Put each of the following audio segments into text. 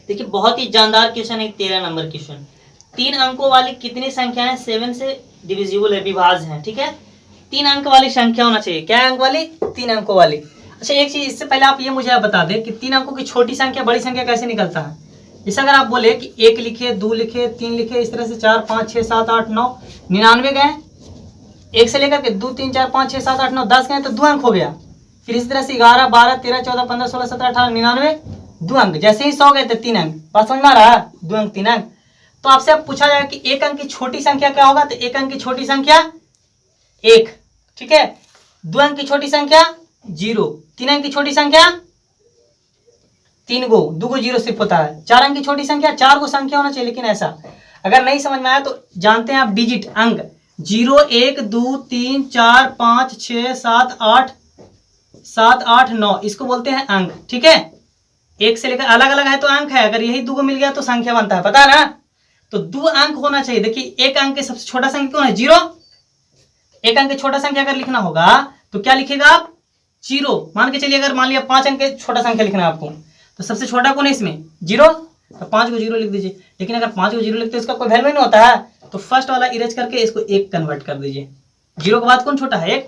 देखिए बहुत ही जानदार क्वेश्चन है, 13 नंबर क्वेश्चन। 3 अंकों वाली कितनी संख्याएं 7 से डिविजिबल है, विभाज्य है। ठीक है, 3 अंक वाली संख्या होना चाहिए। क्या अंक वाली? 3 अंकों वाली। अच्छा एक चीज इससे पहले आप ये मुझे बता दें कि 3 अंकों की छोटी संख्या बड़ी संख्या कैसे निकलता है। जैसे अगर आप बोले कि 1 लिखे, 2 लिखे, 3 लिखे, इस तरह से 4 5 6 7 8 9 99 गए। 1 से लेकर के 2 3 4 5 6 7 8 9 10 गए तो 2 अंक हो गया। फिर इस तरह से 11 12 13 14 15 16 17 18 99 2 अंक। जैसे ही 100 गए थे 3 अंक। बात समझ में आ रहा है? 2 अंक 3 अंक। तो आपसे अब पूछा जाएगा कि 1 अंक की छोटी संख्या क्या होगा, तो 1 अंक की छोटी संख्या 1। ठीक है, 2 अंक की छोटी संख्या 0, 3 अंक की छोटी संख्या 3 गो, 2 गो 0 सिर्फ होता है। 4 अंक की छोटी संख्या 4 गो संख्या होना चाहिए। लेकिन ऐसा अगर नहीं समझ में आया तो जानते हैं आप डिजिट अंक 0 1 2 3 4 5 6 7 8 9 इसको बोलते हैं अंक। ठीक है, एक से लेकर अलग अलग है तो अंक है, अगर यही 2 को मिल गया तो संख्या बनता है, पता है ना। तो 2 अंक होना चाहिए। देखिए 1 अंक के सबसे छोटा संख्या कौन है? 0। 1 अंक के छोटा संख्या अगर लिखना होगा तो क्या लिखेगा आप? 0। मान के चलिए अगर मान लिया 5 अंक के छोटा संख्या लिखना है आपको, तो सबसे छोटा कौन है इसमें? 0। तो 5 को 0 लिख दीजिए। लेकिन अगर 5 को 0 लिखते इसका कोई वैल्यू नहीं होता है, तो फर्स्ट वाला इरेज करके इसको 1 कन्वर्ट कर दीजिए। 0 के बाद कौन छोटा है? 1।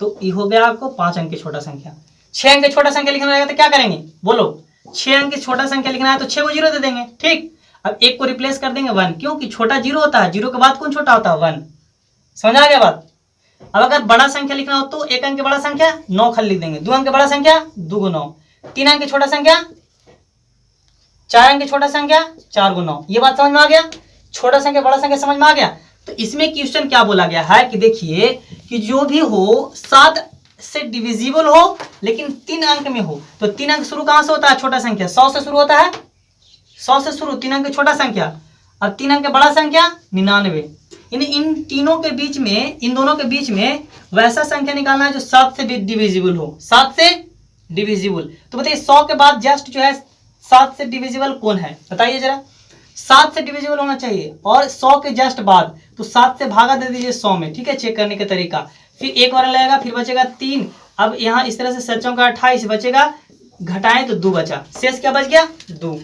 तो ये हो गया आपको 5 अंक की छोटा संख्या। 6 अंक की छोटा संख्या लिखना रहेगा तो क्या करेंगे? बोलो। 6 अंक की छोटा संख्या लिखना है तो 6 को 0 दे देंगे। ठीक, अब 1 को रिप्लेस कर देंगे 1, क्योंकि छोटा 0 होता है, 0 के बाद कौन छोटा होता है? 1। समझ आ गया बात? अब अगर बड़ा संख्या लिखना हो तो 1 अंक की बड़ा संख्या 9 खाली लिख देंगे। 2 अंक की बड़ा संख्या 2 × 9। 3 अंक की छोटा संख्या 4 अंक की छोटा संख्या 4 × 9। ये बात समझ में आ गया? छोटा संख्या बड़ा संख्या समझ में आ गया? तो इसमें क्वेश्चन क्या बोला गया है कि देखिए कि जो भी हो 7 से डिविजिबल हो लेकिन 3 अंक में हो। तो 3 अंक शुरू कहां से होता है? छोटा संख्या 100 से शुरू होता है। 100 से शुरू 3 अंक की छोटा संख्या। अब 3 अंक की बड़ा संख्या 99। इन तीनों के बीच में, इन दोनों के बीच में वैसा संख्या निकालना है जो 7 से डिविजिबल हो। 7 से डिविजिबल। तो बताइए 100 के बाद जस्ट जो है 7 से डिविजिबल कौन है? बताइए जरा। 7 से डिविजिबल होना चाहिए। और 100 के जस्ट बाद तो 7 से भागा दे दीजिए 100 में। ठीक है, चेक करने का तरीका। फिर 1 और लगेगा, फिर बचेगा 3। अब यहाँ इस तरह से 7 का 28 बचेगा, घटाएं तो 2 बचा। शेष क्या बच गया? 2।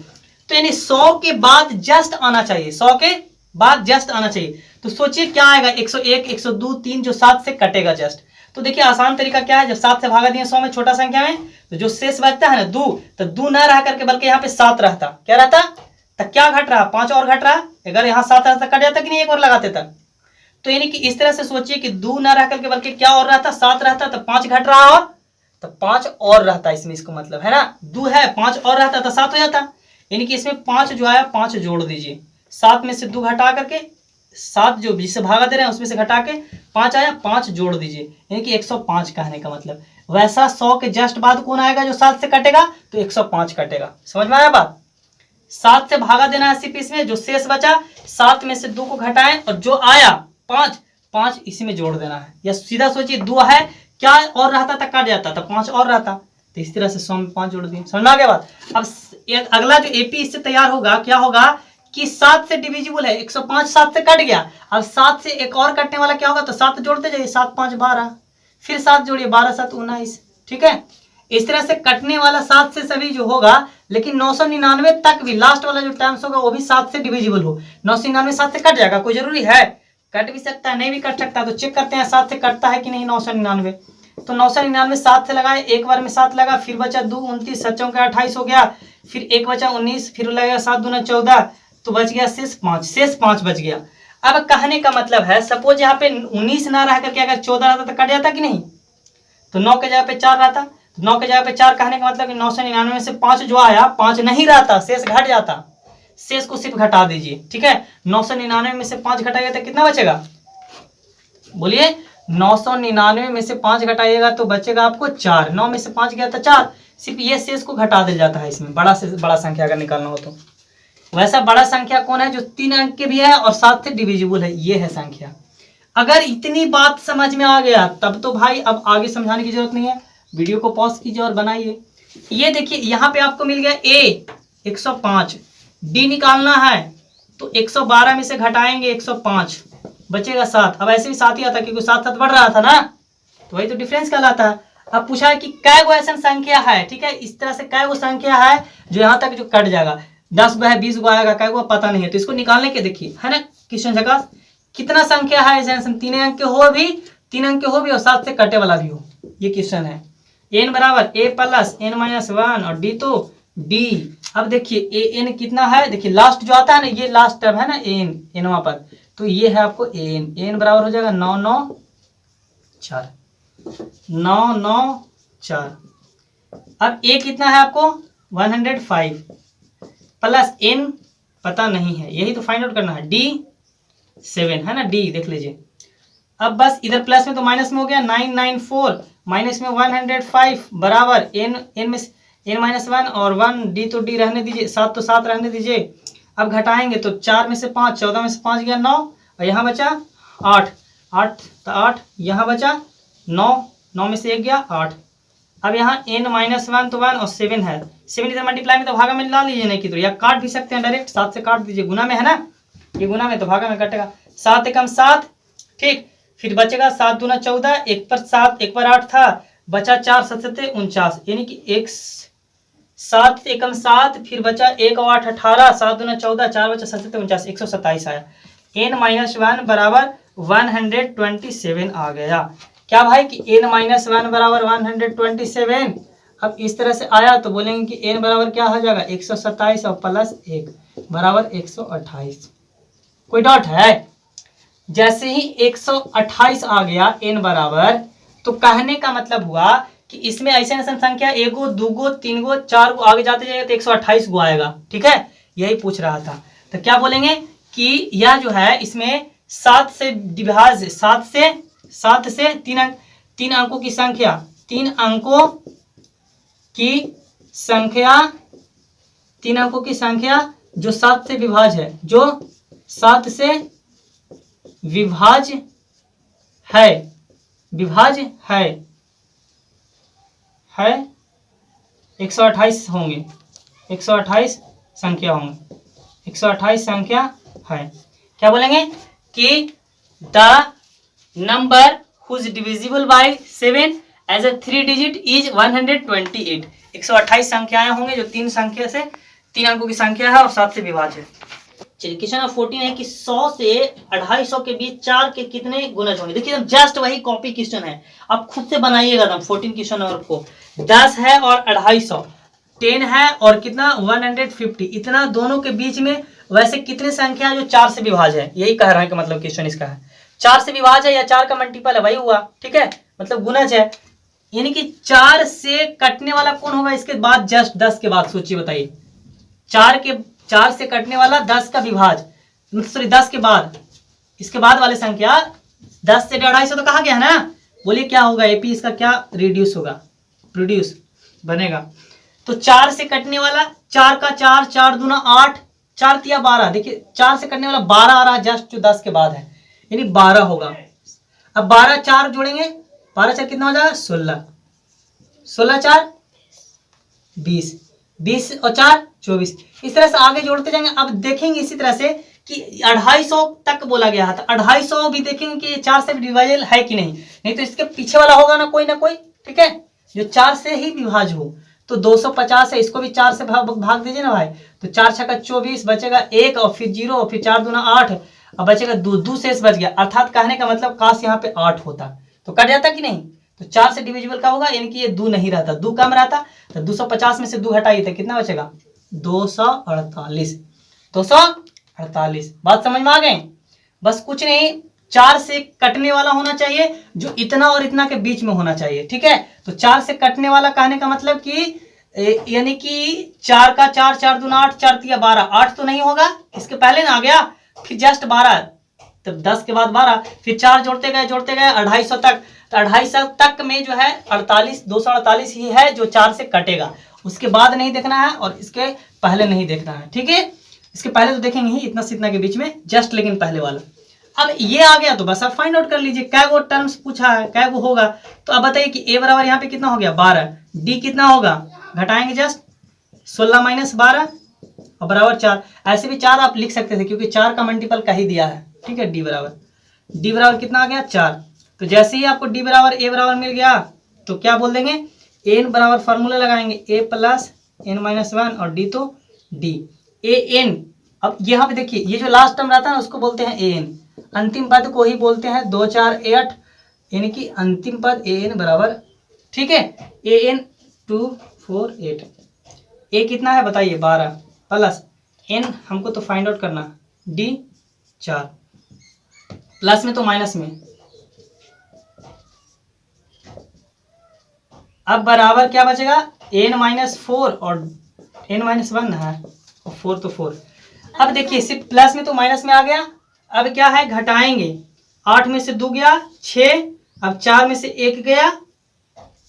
तो यानी 100 के बाद जस्ट आना चाहिए। 100 के बाद जस्ट आना चाहिए। तो सोचिए क्या आएगा? 101 102 3 जो 7 से कटेगा जस्ट। तो देखिए आसान तरीका क्या है, जब 7 से भागा दिए 100 में छोटा संख्या में, तो जो शेष बचता है ना 2, तो 2 न रह करके बल्कि यहाँ पे 7 रहता। क्या रहता? तो क्या घट रहा? 5 और घट रहा। अगर यहाँ 7 रहता कट जाता कि नहीं? 1 और लगाते तक। तो यानी कि इस तरह से सोचिए कि 2 न रह करके बल्कि क्या और रहता? 7 रहता। तो 5 घट रहा और तो 5 और रहता इसमें, इसको मतलब है ना 2 है 5 और रहता तो 7 हो जाता। यानी कि इसमें 5 जो आया 5 जोड़ दीजिए। 7 में से 2 घटा करके 7 जो जिससे भागा दे रहे हैं उसमें से घटा के 5 आया, 5 जोड़ दीजिए। यानी कि 105 कहने का मतलब। वैसा 100 के जस्ट बाद कौन आएगा जो 7 से कटेगा? तो 105 कटेगा। समझ में आया बात? 7 से भागा देना है सिर्फ इसमें, जो शेष बचा 7 में से 2 को घटाएं और जो आया 5 इसी में जोड़ देना है। या सीधा सोचिए 2 है, क्या और रहता था? कट जाता था, 5 और रहता। तो इस तरह से 100 में 5 जोड़ दिए। समझ में आ गया बात? अब अगला जो एपी इससे तैयार होगा, क्या होगा कि 7 से डिविजिबल है 105, 7 से कट गया। अब 7 से एक और कटने वाला क्या होगा? तो 7 जोड़ते जाइए, 7 5 12, फिर 7 जोड़िए 12 7 19। ठीक है, इस तरह से कटने वाला 7 से सभी जो होगा, लेकिन 999 तक भी लास्ट वाला जो टर्म्स होगा वो भी 7 से डिविजिबल हो। 999 7 से कट जाएगा, कोई जरूरी है? कट भी सकता है, नहीं भी कट सकता। तो चेक करते हैं 7 से कटता है कि नहीं 999। तो 999 7 से लगाए, एक बार में 7 लगा, फिर बचा 2 29, 7 का 28 हो गया, फिर 1 बचा 19, फिर लगेगा 7 दूना 14, तो बच गया शेष 5 बच गया। अब कहने का मतलब है सपोज यहाँ पे 19 ना रह करके अगर 14 रहता तो कट जाता कि नहीं? तो 9 के जगह पे 4 रहता। तो 9 के जगह पे 4 कहने का मतलब 999 में से 5 जो आया 5 नहीं रहता, शेष घट जाता। शेष को सिर्फ घटा दीजिए। ठीक है, 999 में से 5 घटाइएगा तो कितना बचेगा? बोलिए। 999 में से 5 घटाइएगा तो बचेगा आपको 4। 9 में से 5 गया था 4, सिर्फ ये शेष को घटा दिया जाता है इसमें। बड़ा से बड़ा संख्या अगर निकालना हो तो वैसा बड़ा संख्या कौन है? जो 3 अंक के भी है और 7 से डिविजिबल है, ये है संख्या। अगर इतनी बात समझ में आ गया तब तो भाई अब आगे समझाने की जरूरत नहीं है। वीडियो को पॉज कीजिए और बनाइए। ये देखिए यहाँ पे आपको मिल गया ए 105, डी निकालना है तो 112 में से घटाएंगे 105, बचेगा 7। अब ऐसे भी 7 ही आता क्योंकि 7 7 बढ़ रहा था ना, तो वही तो डिफरेंस कहलाता है। अब पूछा है कि कै गो ऐसा संख्या है, ठीक है, इस तरह से कै गो संख्या है जो यहाँ तक जो कट जाएगा, 10 गो है, 20 गो आएगा, कै गो पता नहीं है, तो इसको निकालने के देखिए, है ना क्वेश्चन जगह कितना संख्या है ऐसे 3 अंक के हो भी, 3 अंक के हो भी और 7 से कटे वाला भी हो, ये क्वेश्चन है। n बराबर a प्लस n माइनस 1 और d तो d। अब देखिए a n कितना है, देखिए लास्ट जो आता है ना, ये लास्ट टर्म है ना n वहां पर, तो ये है आपको n बराबर हो जाएगा 9 9 4 9 9 4। अब a कितना है आपको 105 प्लस n पता नहीं है, यही तो फाइंड आउट करना है, d 7 है ना, d देख लीजिए। अब बस इधर प्लस में तो माइनस में हो गया 994 माइनस में 105 बराबर n में n माइनस 1 और 1 d तो d रहने दीजिए, 7 तो 7 रहने दीजिए। अब घटाएंगे तो 4 में से 5, 14 में से 5 गया 9 और यहाँ बचा 8, 8 तो 8 यहाँ बचा 9, 9 में से 1 गया 8। अब यहाँ n माइनस 1 तो 1 और 7 है, 7 इधर मल्टीप्लाई में तो भागा में ला लीजिए, नहीं की तो या काट भी सकते हैं डायरेक्ट, 7 से काट दीजिए, गुना में है ना, ये गुना में तो भागा में कटेगा, 7 एकम 7, ठीक, फिर बचेगा 7 दूना 14, 1 पर 7 1 पर 8 था, बचा 4 7 7 49, यानी कि 1 7 एकम 7, फिर बचा 1 और 8 18, 7 दूना 14, 4 बचा 7 7 49, 127 आया। n माइनस 1 बराबर 127 आ गया। क्या भाई कि n माइनस 1 बराबर 127। अब इस तरह से आया तो बोलेंगे कि n बराबर क्या हो जाएगा 127 और प्लस 1 बराबर 128। कोई डाउट है? जैसे ही 128 आ गया n बराबर, तो कहने का मतलब हुआ कि इसमें ऐसे ऐसे संख्या 1 गो 2 गो 3 गो 4 गो आगे जाते जाएगा तो 128 गो आएगा, ठीक है, यही पूछ रहा था। तो क्या बोलेंगे कि यह जो है इसमें 7 से विभाज्य, 7 से 3 अंकों की संख्या, 3 अंकों की संख्या जो 7 से विभाज्य है, जो 7 से विभाज्य है 128 होंगे, 128 संख्या होंगे, 128 संख्या है। क्या बोलेंगे कि the number whose divisible by 7 as a 3 digit is 128। 128 संख्याएं होंगे जो 3 अंकों की संख्या है और 7 से विभाज्य है। चलिए क्वेश्चन नंबर 14 है कि 100 से 250 के बीच 4 के कितने गुणज होंगे। देखिए जस्ट वही कॉपी क्वेश्चन है, आप खुद से बनाइएगा। 14 क्वेश्चन नंबर को 10 है और 250, 10 है और कितना 150, इतना दोनों के बीच में वैसे कितने संख्या जो 4 से विभाज्य है, यही कह रहा है कि मतलब क्वेश्चन इसका है 4 से विभाज्य है या 4 का मल्टीपल है, वही हुआ, ठीक है, मतलब गुणज है। यानी कि 4 से कटने वाला कौन होगा इसके बाद, जस्ट 10 के बाद, सोचिए बताइए, 4 से कटने वाला 10 का विभाज्य, सॉरी 10 के बाद, इसके बाद वाले संख्या 10 से 250 तो कहा गया है ना, बोलिए क्या होगा एपी, इसका क्या रिड्यूस होगा, प्रोड्यूस बनेगा। तो 4 से कटने वाला 4 का 4, 4 दूना 8, 4 तिया 12, देखिए 4 से कटने वाला 12 आ रहा है जस्ट जो 10 के बाद है, यानी 12 होगा। अब 12 4 जोड़ेंगे, 12 4 कितना हो जाएगा 16, 16 4 20, 20 और 4 24, इस तरह से आगे जोड़ते जाएंगे। अब देखेंगे इसी तरह से कि 250 तक बोला गया था, 250 भी देखेंगे कि 4 से डिवाइजेबल है कि नहीं तो इसके पीछे वाला होगा ना कोई, ठीक है, जो 4 से ही विभाज्य हो। तो 250 है, इसको भी 4 से भाग दीजिए ना भाई, तो 4 छक्का 24, बचेगा 1 और फिर 0 और फिर 4 दूना 8 और बचेगा 2 शेष बच गया, अर्थात कहने का मतलब काश यहाँ पे 8 होता तो कट जाता कि नहीं। तो 4 से डिविजिबल का होगा, यानी कि ये 2 नहीं रहता, 2 कम रहता, तो 250 में से 2 हटाइए तो कितना बचेगा 248, 248। बात समझ में आ गए? बस कुछ नहीं, 4 से कटने वाला होना चाहिए जो इतना और इतना के बीच में होना चाहिए, ठीक है। तो 4 से कटने वाला कहने का मतलब कि यानी कि 4 का 4, 4 दूना 8, 4 तिया 12, 8 तो नहीं होगा, इसके पहले ना आ गया, फिर जस्ट 12, तब 10 के बाद 12, फिर 4 जोड़ते गए 250 तक, तो 250 तक में जो है 248 ही है जो 4 से कटेगा, उसके बाद नहीं देखना है और इसके पहले नहीं देखना है, ठीक है। इसके पहले तो देखेंगे ही इतना से इतना के बीच में जस्ट, लेकिन पहले वाला। अब ये आ गया तो बस अब फाइंड आउट कर लीजिए कै गो टर्म्स पूछा है, कै गो होगा। तो अब बताइए कि a बराबर यहाँ पे कितना हो गया 12, d कितना होगा, घटाएंगे जस्ट 16 माइनस 12 और बराबर 4। ऐसे भी 4 आप लिख सकते थे क्योंकि 4 का मल्टीपल का ही दिया है, ठीक है। d बराबर कितना आ गया 4। तो जैसे ही आपको d बराबर a बराबर मिल गया तो क्या बोल देंगे, एन बराबर फार्मूला लगाएंगे ए प्लस एन माइनस वन और डी तो डी ए एन। अब यहाँ पे देखिए ये जो लास्ट टर्म रहता है ना उसको बोलते हैं ए एन, अंतिम पद को ही बोलते हैं 2 4 8, यानी कि अंतिम पद ए एन बराबर, ठीक है, ए एन 2 4 8। ए कितना है बताइए 12 प्लस एन हमको तो फाइंड आउट करना, डी 4, प्लस में तो माइनस में, अब बराबर क्या बचेगा एन माइनस 4 और एन माइनस 1 है और 4 तो 4। अब देखिए सिर्फ प्लस में तो माइनस में आ गया, अब क्या है घटाएंगे, 8 में से 2 गया 6, अब 4 में से 1 गया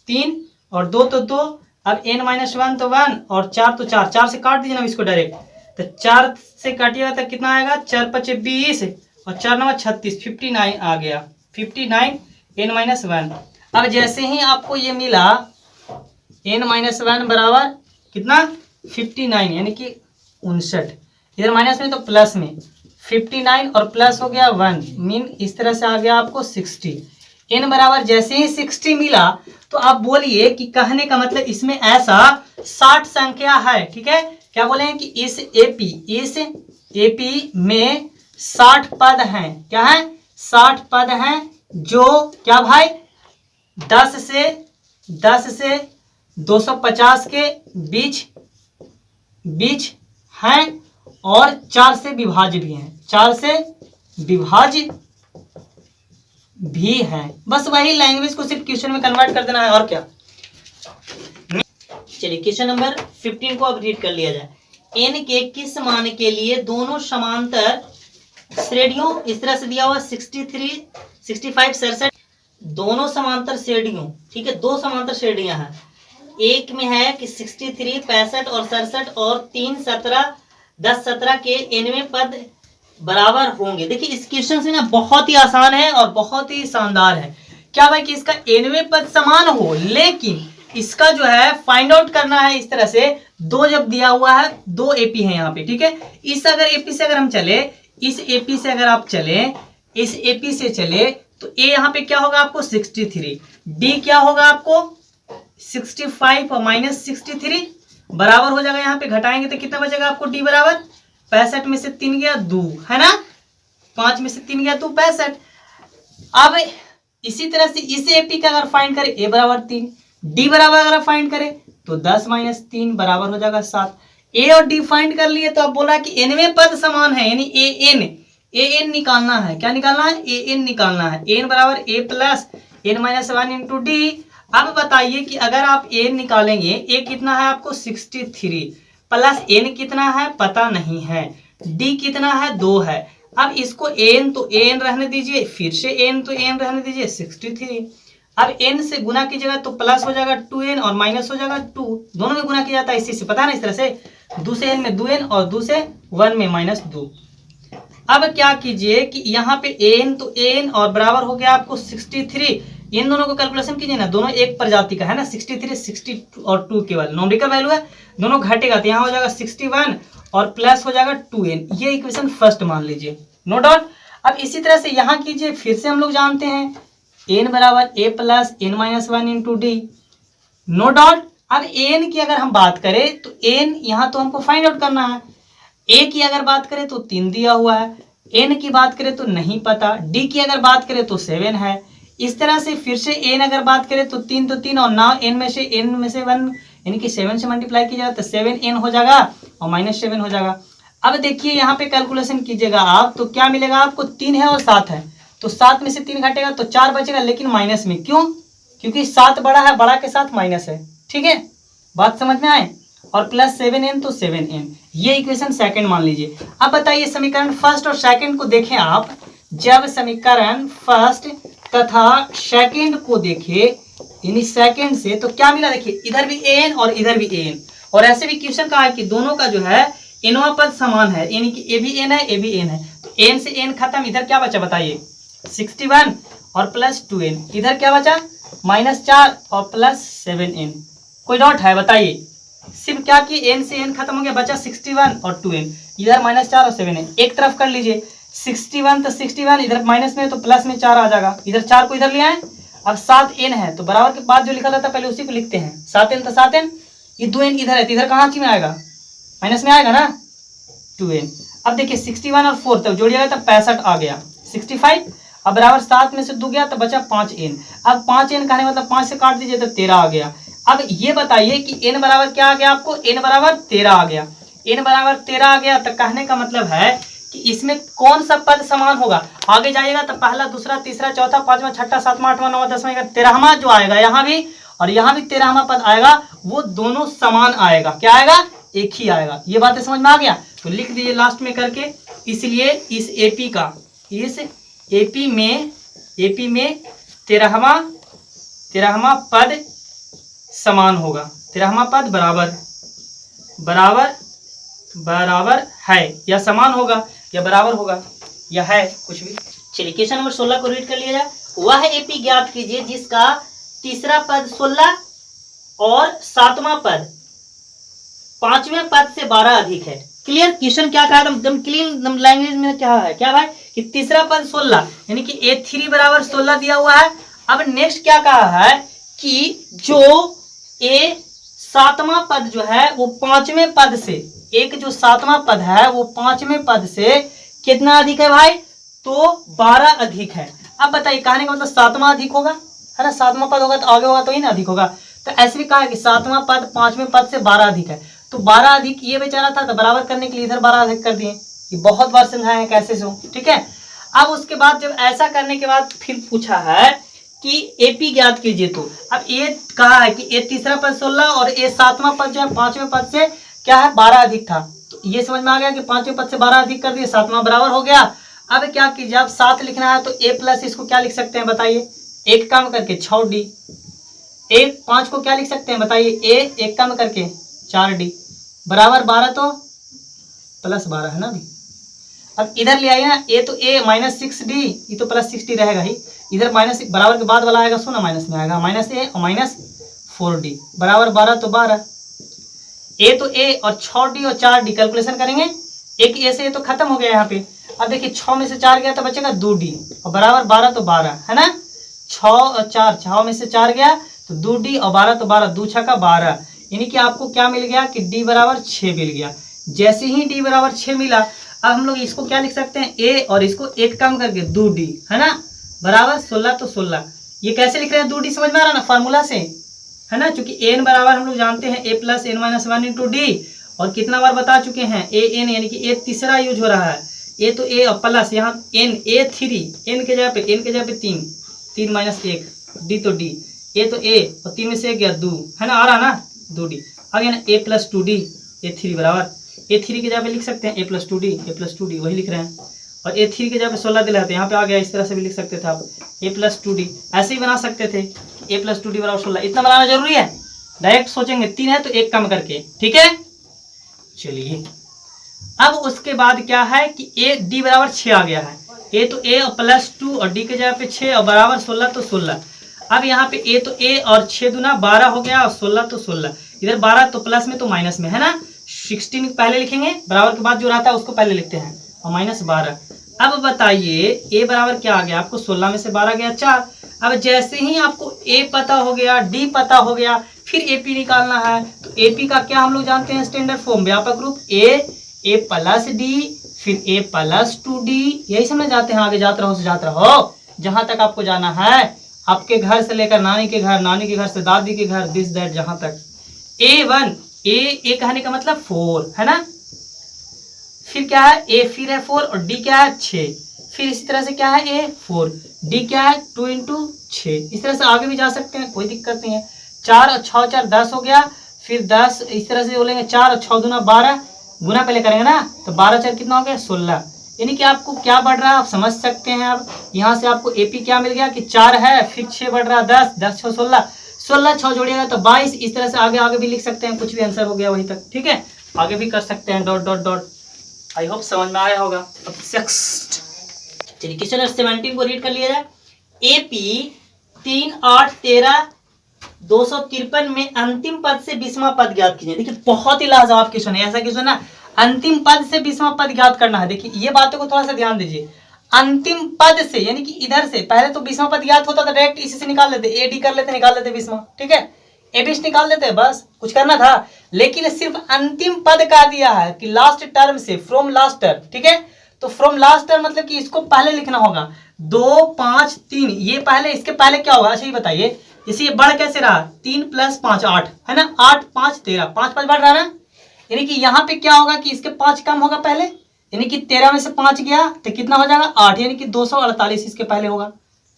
3 और 2 तो 2, अब n माइनस 1 तो 1 और 4 तो 4, 4 से काट दीजिए ना इसको डायरेक्ट, तो 4 से काटिएगा तो कितना आएगा 4 5 20 और 4 9 36, 59 आ गया, 59 n माइनस 1। अब जैसे ही आपको ये मिला n माइनस 1 बराबर कितना 59 यानी कि 59, इधर माइनस में तो प्लस में 59 और प्लस हो गया 1 मीन इस तरह से आ गया आपको 60। n बराबर जैसे ही 60 मिला तो आप बोलिए कि कहने का मतलब इसमें ऐसा 60 संख्या है, ठीक है, क्या बोले कि इस एपी में 60 पद हैं, क्या है 60 पद हैं जो क्या भाई 10 से 250 के बीच हैं और 4 से विभाज्य भी हैं, 4 से विभाज्य भी हैं। बस वही लैंग्वेज को सिर्फ क्वेश्चन में कन्वर्ट कर देना है और क्या। चलिए क्वेश्चन नंबर 15 को अब रीड कर लिया जाए। n के किस मान के लिए दोनों समांतर श्रेणियों, इस तरह से दिया हुआ 63 65 67 दोनों समांतर श्रेणियों, ठीक है, 2 समांतर श्रेणियां हैं, एक में है कि 63 65 और 67 और 3 17 10 17 के nवें पद बराबर होंगे। देखिए इस क्वेश्चन से ना बहुत ही आसान है और बहुत ही शानदार है, क्या भाई कि इसका nवें पद समान हो, लेकिन इसका जो है फाइंड आउट करना है इस तरह से, 2 जब दिया हुआ है 2 एपी है यहाँ पे, ठीक है, इस अगर एपी से अगर हम चले, इस एपी से अगर आप चले, इस एपी से चले तो ए यहाँ पे क्या होगा आपको 63, डी क्या होगा आपको 65 और माइनस 63 बराबर हो जाएगा, यहाँ पे घटाएंगे तो कितना बचेगा आपको डी बराबर 65 में से 3 गया 2, है ना, 5 में से 3 गया तो 65। अब इसी तरह से इस एपी का अगर फाइंड करें ए बराबर 3, डी बराबर अगर फाइंड करें तो 10 माइनस 3 बराबर हो जाएगा 7। ए और डी फाइंड कर लिए तो अब बोला कि nवें पद समान है, यानी ए एन निकालना है, क्या निकालना है ए एन निकालना है, एन बराबर a plus N minus 1 into d. अब बताइए कि अगर आप एन निकालेंगे, ए कितना है आपको 63 प्लस एन कितना है पता नहीं है, डी कितना है 2 है, अब इसको एन तो एन रहने दीजिए, फिर से एन तो एन रहने दीजिए 63, अब n से गुना कीजिएगा तो प्लस हो जाएगा 2n और माइनस हो जाएगा 2, दोनों में गुना किया जाता है, इसी से पता है ना, इस तरह से 2 से n में 2n और 2 से 1 में माइनस 2। अब क्या कीजिए कि यहाँ पे n तो n और बराबर हो गया आपको 63, इन दोनों को कैलकुलेशन कीजिए ना, दोनों एक प्रजाति का है ना, 63 60 और 2 केवल नॉमिकल वैल्यू है, दोनों घटेगा तो यहाँ हो जाएगा 61 और प्लस हो जाएगा 2n, ये इक्वेशन फर्स्ट मान लीजिए, नो डाउट। अब इसी तरह से यहाँ कीजिए, फिर से हम लोग जानते हैं n बराबर a plus N minus 1 into D, no doubt. अब n की अगर हम बात करें तो n यहाँ तो हमको फाइंड आउट करना है, a की अगर बात करें तो 3 दिया हुआ है, n की बात करें तो नहीं पता, d की अगर बात करें तो 7 है, इस तरह से फिर से n अगर बात करें तो 3 तो 3 और ना n में से 1 यानी कि 7 से मल्टीप्लाई किया जाए तो 7n हो जाएगा और माइनस 7 हो जाएगा। अब देखिए यहाँ पे कैलकुलेशन कीजिएगा आप तो क्या मिलेगा आपको, 3 है और 7 है, तो 7 में से 3 घटेगा तो 4 बचेगा, लेकिन माइनस में, क्यों, क्योंकि 7 बड़ा है, बड़ा के साथ माइनस है, ठीक है, बात समझ में आए, और प्लस 7n तो 7n, ये इक्वेशन सेकंड मान लीजिए। अब बताइए समीकरण फर्स्ट और सेकंड को देखें आप, जब समीकरण फर्स्ट तथा सेकंड को देखें यानी सेकंड से तो क्या मिला, देखिए इधर भी an और इधर भी an, और ऐसे भी क्वेश्चन कहा है कि दोनों का जो है nवां पद समान है, यानी कि a भी n है a भी n है, तो n से n खत्म, इधर क्या बचा बताइए 61 और प्लस 2n, इधर क्या बचा माइनस 4 और प्लस 7n, कोई डाउट है बताइए, सिर्फ क्या कि n से n खत्म हो गया, बचा 61 और 2n, इधर माइनस 4 और 7n, एक तरफ कर लीजिए 61 तो 61, इधर माइनस में तो प्लस में 4 आ जाएगा, इधर 4 को इधर ले आए, अब 7n है तो बराबर के बाद जो लिखा रहता है पहले उसी को लिखते हैं। 7n तो 7n, ये 2n इधर है तो इधर कहाँ में आएगा, माइनस में आएगा ना 2n। अब देखिए 61 और 4 तब जोड़िएगा तो 65 आ गया 65। अब बराबर 7 में से 2 गया तो बचा 5n। अब 5n कहने मतलब 5 से काट दीजिए तो 13 आ गया। अब ये बताइए कि n बराबर क्या आ गया आपको, n बराबर 13 आ गया। n बराबर 13 आ गया तो कहने का मतलब है कि इसमें कौन सा पद समान होगा। आगे जाइएगा तो पहला, दूसरा, तीसरा, चौथा, पांचवा, छठा, सातवां, आठवां, नौवां, 10वां, 13वां जो आएगा यहाँ भी और यहाँ भी 13वां पद आएगा, वो दोनों समान आएगा। क्या आएगा, एक ही आएगा। ये बातें समझ में आ गया तो लिख दीजिए लास्ट में करके। इसलिए इस एपी का, इस एपी में 13वां पद समान होगा। 13वां पद बराबर है या समान होगा या बराबर होगा या है कुछ भी। चलिए क्वेश्चन नंबर 16 को रीड कर लिया जाए। वह एपी ज्ञात कीजिए जिसका तीसरा पद 16 और 7वां पद 5वें पद से 12 अधिक है। क्लियर, क्वेश्चन क्या कहा एकदम क्लीन लैंग्वेज में क्या है, क्या भाई कि तीसरा पद 16 यानी कि A3 बराबर 16 दिया हुआ है। अब नेक्स्ट क्या कहा है कि जो सातवां पद जो है वो 5वें पद से, एक जो 7वां पद है वो 5वें पद से कितना अधिक है भाई, तो 12 अधिक है। अब बताइए कहने का मतलब 7वां अधिक होगा है ना, 7वां पद होगा तो आगे होगा तो ही ना अधिक होगा। तो ऐसे भी कहा है कि 7वां पद 5वें पद से 12 अधिक है, तो 12 अधिक ये बेचारा था तो बराबर करने के लिए इधर 12 अधिक कर दिए। ये बहुत बार समझाए हैं कैसे से, ठीक है। अब उसके बाद जब ऐसा करने के बाद फिर पूछा है कि एपी ज्ञात कीजिए, तो अब ये कहा है कि ए तीसरा पद 16 और ए 7वां पद जो है 5वें पद से क्या है 12 अधिक था। तो ये समझ में आ गया कि 5वें पद से 12 अधिक कर दिए, 7वां बराबर हो गया। अब क्या कीजिए, अब 7 लिखना है तो a प्लस इसको क्या लिख सकते हैं बताइए, एक कम करके 6d। a 5 को क्या लिख सकते हैं बताइए, a एक कम करके 4d बराबर 12 तो प्लस 12 है ना अभी। अब इधर ले आइए ना, a तो a माइनस 6d, ये तो प्लस 6d रहेगा ही। इधर माइनस बराबर के बाद वाला आएगा सो ना माइनस में आएगा, माइनस a और माइनस 4d बराबर 12 तो 12। a तो a और 6d और 4d कैलकुलेशन करेंगे, एक a से a तो खत्म हो गया यहाँ पे। अब देखिए 6 में से 4 गया तो बचेगा 2d और बराबर 12 तो 12 है ना। 6 और 4, 6 में से 4 गया तो 2d और 12 तो 12, 2 6 का 12, यानी कि आपको क्या मिल गया कि d बराबर 6 मिल गया। जैसे ही d बराबर 6 मिला, अब हम लोग इसको क्या लिख सकते हैं, a और इसको एक कम करके 2d है ना बराबर 16 तो 16। ये कैसे लिख रहे हैं 2d, समझ में आ रहा है ना फार्मूला से है ना, क्योंकि n बराबर हम लोग जानते हैं a plus n minus 1 into D, और कितना बार बता चुके हैं a n, यानी कि a तीसरा यूज हो रहा है। a तो a और प्लस यहाँ n, a3 n के जगह पे 3 माइनस 1 d तो d, a तो a और 3 में से 1 गया 2 है ना, आ रहा ना 2d आ गया ना, a प्लस 2d a3 बराबर a3 के जगह पे लिख सकते हैं a प्लस 2d वही लिख रहे हैं, और a3 के जगह पे 16 दिला, यहाँ पे आ गया। इस तरह से भी लिख सकते थे आप a प्लस 2d, ऐसे ही बना सकते थे a प्लस 2d बराबर 16। इतना बनाना जरूरी है, डायरेक्ट सोचेंगे 3 है तो एक कम करके, ठीक है। चलिए अब उसके बाद क्या है कि a d बराबर 6 आ गया है, a तो a और प्लस 2 और d के जगह पे 6 और बराबर 16 तो 16। अब यहाँ पे a तो a और 6 दूना 12 हो गया और 16 तो 16, इधर 12 तो प्लस में तो माइनस में है ना, 16 पहले लिखेंगे, बराबर के बाद जो रहता है उसको पहले लिखते हैं, और माइनस 12। अब बताइए a बराबर क्या आ गया आपको, 16 में से 12 गया 4। अब जैसे ही आपको a पता हो गया, d पता हो गया, फिर AP निकालना है। तो AP का क्या हम लोग जानते हैं स्टैंडर्ड फॉर्म, व्यापक रूप a प्लस d फिर a प्लस 2d, यही समझ जाते हैं। आगे जाते रहो जहां तक आपको जाना है, आपके घर से लेकर नानी के घर, नानी के घर से दादी के घर, दिस दैट जहां तक। a1 a कहने का मतलब 4 है ना, फिर क्या है a फिर है 4 और d क्या है 6, फिर इसी तरह से क्या है a 4 d क्या है 2 इंटू 6। इस तरह से आगे भी जा सकते हैं, कोई दिक्कत नहीं है। 4 और 6 4 10 हो गया, फिर 10 इस तरह से बोलेंगे 4 और 6 दूना 12, गुना पहले करेंगे ना, तो 12 4 कितना हो गया 16। यानी कि आपको क्या बढ़ रहा है आप समझ सकते हैं। अब यहाँ से आपको AP क्या मिल गया कि 4 है, फिर 6 बढ़ रहा है 10, 10 6 16, 16 6 जोड़िएगा तो 22। इस तरह से आगे भी लिख सकते हैं, कुछ भी आंसर हो गया वहीं तक, ठीक है। आगे भी कर सकते हैं dot dot dot. I hope समझ में आया होगा। अब नेक्स्ट चलिए क्वेश्चन नंबर 17 को रीड कर लिया जाए। AP 3 8 13 253 में अंतिम पद से 20वां पद ज्ञात कीजिए। देखिए बहुत ही लाजवाब क्वेश्चन है, ऐसा क्वेश्चन ना अंतिम पद से 20वां पद ज्ञात करना है। देखिए ये बातों को थोड़ा सा ध्यान दीजिए, अंतिम पद से, यानी कि इधर से पहले तो 20वां पद ज्ञात होता था, डायरेक्ट इसी से निकाल लेते, ए डी कर लेते, निकाल लेते 20वां, ठीक है, ए बी निकाल देते, बस कुछ करना था। लेकिन सिर्फ अंतिम पद का दिया है कि लास्ट टर्म से, फ्रॉम लास्ट टर्म, ठीक है। तो फ्रॉम लास्ट टर्म मतलब कि इसको पहले लिखना होगा 2 5 3, ये पहले, इसके पहले क्या होगा, अच्छा ये बताइए, जैसे ये बढ़ कैसे रहा, 3 + 5 8 है ना, 8 5 13, 5 5 बढ़ रहा ना, यानी कि यहाँ पे क्या होगा कि इसके 5 कम होगा पहले, यानी कि 13 में से 5 गया तो कितना हो जाएगा 8, यानी कि 248 इसके पहले होगा।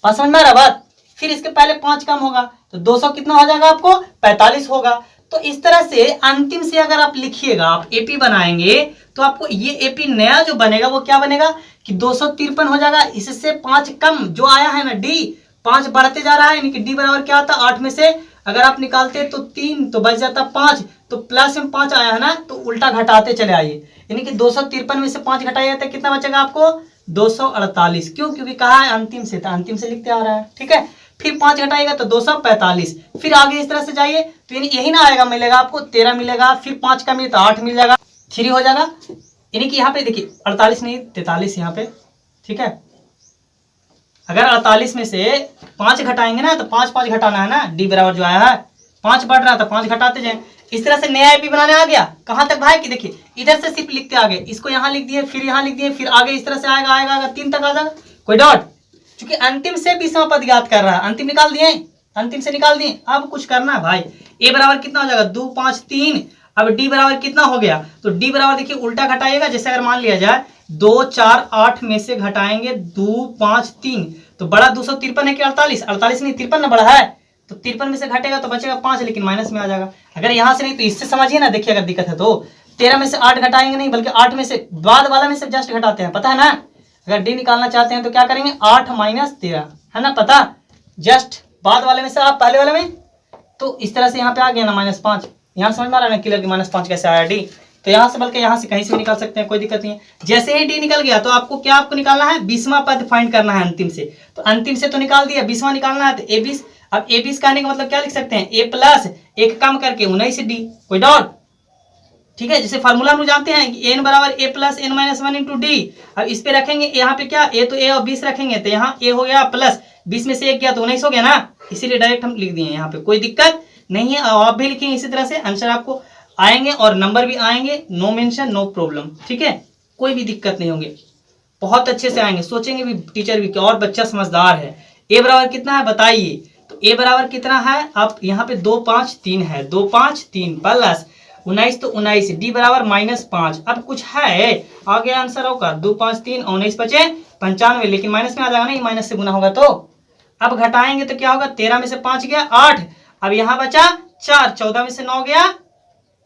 बात समझ में आ रहा बात। फिर इसके पहले 5 कम होगा तो 200 कितना हो जाएगा आपको 45 होगा। तो इस तरह से अंतिम से अगर आप लिखिएगा, आप एपी बनाएंगे तो आपको ये एपी नया जो बनेगा वो क्या बनेगा कि 253 हो जाएगा। इससे 5 कम जो आया है ना डी, 5 बढ़ते जा रहा है, यानी कि डी बराबर क्या आता है 8 में से अगर आप निकालते तो 3 तो बच जाता 5, तो प्लस में 5 आया है ना, तो उल्टा घटाते चले आइए, यानी कि 253 में से 5 घटाइए तो कितना बचेगा आपको 248। क्यों, क्योंकि कहा है अंतिम से, तो अंतिम से लिखते आ रहा है, ठीक है। फिर 5 घटाएगा तो 245, फिर आगे इस तरह से जाइए तो यही ना आएगा, मिलेगा आपको 13 मिलेगा, फिर 5 का मिले तो 8 मिल जाएगा, 3 हो जाएगा, यानी कि यहाँ पे देखिए 48 नहीं 43 यहाँ पे, ठीक है। अगर 48 में से 5 घटाएंगे ना तो 5 5 घटाना है ना, डी बराबर जो आया है 5 बढ़ रहा था 5 घटाते जाए। इस तरह से नया एपी बनाने आ गया, कहां तक भाई कि देखिए इधर से सिर्फ लिखते आगे, इसको यहाँ लिख दिए, फिर यहाँ लिख दिए, फिर आगे इस तरह से आएगा आएगा आएगा 3 तक आ जाएगा, कोई डॉट, क्योंकि अंतिम से 20वां पद ज्ञात कर रहा है, अंतिम निकाल दिए, अंतिम से निकाल दिए। अब कुछ करना है भाई, ए बराबर कितना हो जाएगा 2 5 3, अब डी बराबर कितना हो गया, तो डी बराबर देखिए उल्टा घटाइएगा, जैसे अगर मान लिया जाए 2 4 8 में से घटाएंगे 2 5 3, तो बड़ा 253 है कि 48, 48 नहीं 53 ना बड़ा है, तो 53 में से घटेगा तो बचेगा 5, लेकिन माइनस में आ जाएगा। अगर यहाँ से नहीं तो इससे समझिए ना, देखिए अगर दिक्कत है तो 13 में से 8 घटाएंगे नहीं, बल्कि 8 में से बाद वाला में से जस्ट घटाते हैं, पता है ना। अगर डी निकालना चाहते हैं तो क्या करेंगे 8 - 13 है ना, पता, जस्ट बाद वाले में से आप पहले वाले में, तो इस तरह से यहाँ पे आ गया ना -5, यहाँ समझ में आ रहा है ना क्लियर कि -5 कैसे आया डी, तो यहाँ से बल्कि यहाँ से कहीं से भी निकाल सकते हैं, कोई दिक्कत नहीं है। जैसे ही डी निकल गया तो आपको क्या आपको निकालना है 20वां पद फाइंड करना है अंतिम से, तो अंतिम से तो निकाल दिया, 20वां निकालना है तो ए 20, अब ए 20 कहने का मतलब क्या लिख सकते हैं, ए प्लस एक कम करके 19 डी, कोई डॉट, ठीक है। जैसे फार्मूला हम जानते हैं कि एन बराबर a plus N minus 1 into d, अब इस पे रखेंगे यहाँ पे क्या ए, तो ए और 20 रखेंगे तो यहाँ ए हो गया प्लस 20 में से 1 गया तो 19 हो गया ना, इसीलिए डायरेक्ट हम लिख दिए, यहाँ पे कोई दिक्कत नहीं है। और आप भी लिखेंगे इसी तरह से, आंसर आपको आएंगे और नंबर भी आएंगे, नो मेंशन नो प्रॉब्लम, ठीक है, कोई भी दिक्कत नहीं होंगे, बहुत अच्छे से आएंगे, सोचेंगे भी टीचर भी और बच्चा समझदार है। ए बराबर कितना है बताइए, तो ए बराबर कितना है, आप यहाँ पे 2 5 3 है, 2 5 3 प्लस 19 तो 19, डी बराबर -5, अब कुछ है आगे आंसर होगा 2 5 3 19 बचे 95, लेकिन माइनस में आ जाएगा नहीं, माइनस से गुना होगा तो अब घटाएंगे तो क्या होगा 13 में से 5 गया 8, अब यहाँ बचा 4, 14 में से 9 गया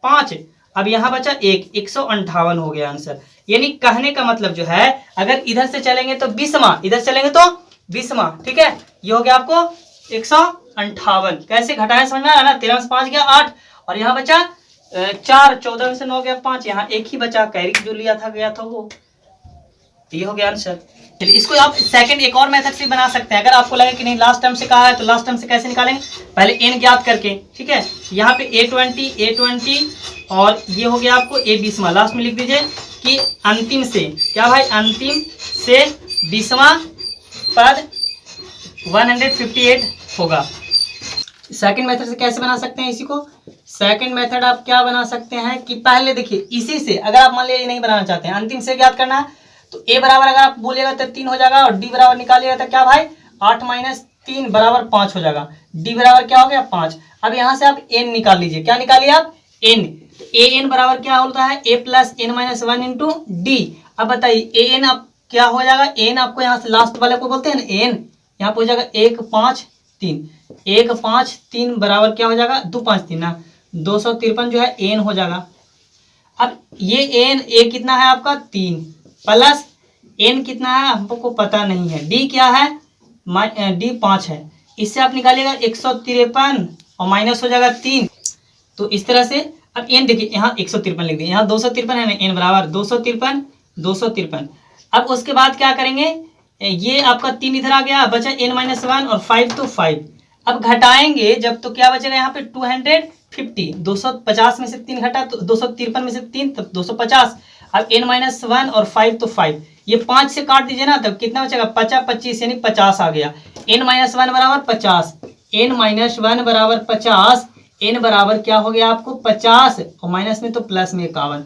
5, अब यहाँ बचा 1, 158 हो गया आंसर। यानी कहने का मतलब जो है अगर इधर से चलेंगे तो 20वां, इधर चलेंगे तो 20वां, ठीक है, ये हो गया आपको 158। कैसे घटाया समझ में आ रहा है ना, 13 में से 5 गया 8 और यहाँ बचा 4, 14 में से 9 गया 5, यहाँ एक ही बचा, कैरी जो लिया था गया था वो, ये हो गया आंसर। चलिए इसको आप सेकंड एक और मेथड से बना सकते हैं, अगर आपको लगे कि नहीं लास्ट टर्म से कहा है तो लास्ट टर्म से कैसे निकालेंगे, पहले एन ज्ञात करके, ठीक है, यहाँ पे A20 और ये हो गया आपको A20, लास्ट में लिख दीजिए कि अंतिम से क्या भाई, अंतिम से 20वां पद 158 होगा। सेकंड मेथड से कैसे बना सकते हैं इसी को, सेकंड मेथड आप क्या बना सकते हैं कि पहले देखिए इसी से, अगर आप मान लीजिए नहीं बनाना चाहते हैं, अंतिम से ज्ञात करना है तो ए बराबर अगर आप बोलिएगा तो 3 हो जाएगा, और डी बराबर निकालिएगा तो क्या भाई 8 - 3 बराबर 5 हो जाएगा, डी बराबर क्या हो गया 5। अब यहाँ से आप एन निकाल लीजिए, क्या निकालिए आप एन, ए एन बराबर क्या होता है a plus N minus 1 into d. अब बताइए ए एन आप क्या हो जाएगा, एन आपको यहाँ से लास्ट वाले को बोलते हैं ना एन, यहाँ पे हो जाएगा 1 5 3, 1 5 3 बराबर क्या हो जाएगा 2 5 3 ना, 253 जो है एन हो जाएगा। अब ये एन ए कितना है आपका 3 प्लस एन कितना है हमको पता नहीं है, डी क्या है डी 5 है, इससे आप निकालिएगा 153 और माइनस हो जाएगा 3, तो इस तरह से अब एन देखिए यहाँ 153 लिख दिए, यहाँ 253 है ना, एन बराबर 253। अब उसके बाद क्या करेंगे, ये आपका 3 इधर आ गया, बचा n-1 और 5 तो 5, अब घटाएंगे जब तो क्या बचेगा यहाँ पे 250, 250 में से 3 घटा तो 253 में से 3 तब 250, अब n-1 और 5 तो 5, ये 5 से काट दीजिए ना, तब कितना बचेगा, 50 25 यानी 50 आ गया। n-1 बराबर 50, n-1 बराबर 50, n बराबर क्या हो गया आपको 50 और माइनस में तो प्लस में 51,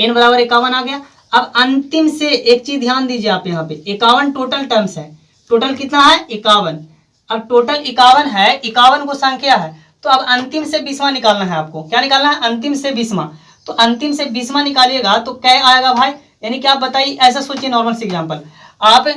n बराबर 51 आ गया। अब अंतिम से एक चीज ध्यान दीजिए आप, यहाँ पे 51 टोटल टर्म्स है, टोटल कितना है 51। अब टोटल 51 है, 51 को संख्या है, तो अब अंतिम से 20वां निकालना है आपको। क्या निकालना है, अंतिम से 20वां। तो अंतिम से 20वां निकालिएगा तो क्या आएगा भाई, यानी कि आप बताइए, ऐसा सोचिए नॉर्मल से एग्जाम्पल आप,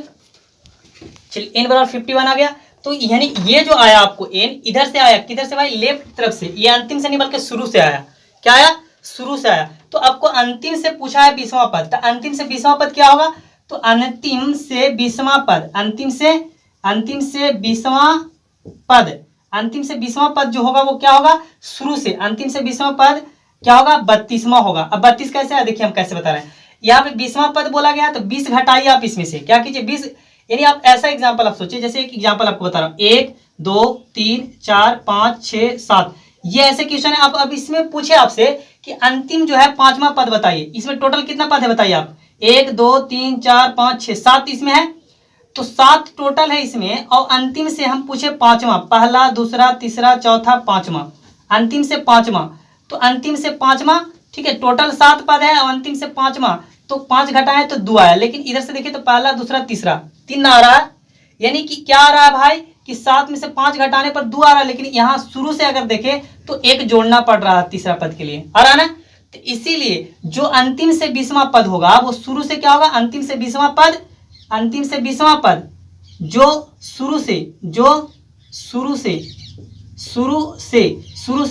चलिए n बराबर 51 आ गया, तो यानी ये जो आया आपको n इधर से आया, किधर से भाई, लेफ्ट तरफ से, ये अंतिम से नहीं बल्कि शुरू से आया। क्या आया, शुरू से आया। तो आपको अंतिम से पूछा है 20वां पद, तो अंतिम से 20वां पद क्या होगा, तो अंतिम से 20वां पद, अंतिम से 20वां पद, अंतिम से 20वां पद जो होगा वो क्या होगा, शुरू से अंतिम से 20वां पद क्या होगा, 32वां होगा। अब 32 कैसे है, देखिए हम कैसे बता रहे हैं। यहाँ पे 20वां पद बोला गया, तो 20 घटाइए आप इसमें से, क्या कीजिए 20, यानी आप ऐसा एग्जाम्पल आप सोचिए, जैसे एक एग्जाम्पल आपको बता रहा हूँ, 1 2 3 4 5 6 7, ये ऐसे क्वेश्चन है। आप अब इसमें पूछे आपसे कि अंतिम जो है 5वां पद बताइए, इसमें टोटल कितना पद है बताइए आप, 1 2 3 4 5 6 7 इसमें है, तो 7 टोटल है इसमें, और अंतिम से हम पूछे 5वां, पहला दूसरा तीसरा चौथा 5वां, अंतिम से 5वां, तो अंतिम से 5वां, ठीक है, टोटल 7 पद है और अंतिम से 5वां, तो 5 घटाए तो 2 आया, लेकिन इधर से देखिए तो पहला दूसरा तीसरा 3 आ रहा है, यानी कि क्या आ रहा है भाई कि 7 में से 5 घटाने पर 2 आ रहा है, लेकिन यहाँ शुरू से अगर देखें तो 1 जोड़ना पड़ रहा है तीसरा पद के लिए, आ रहा ना। तो इसीलिए जो अंतिम से 20वां पद होगा वो शुरू से क्या होगा, अंतिम से 20वां पद, अंतिम से 20वां पद जो शुरू से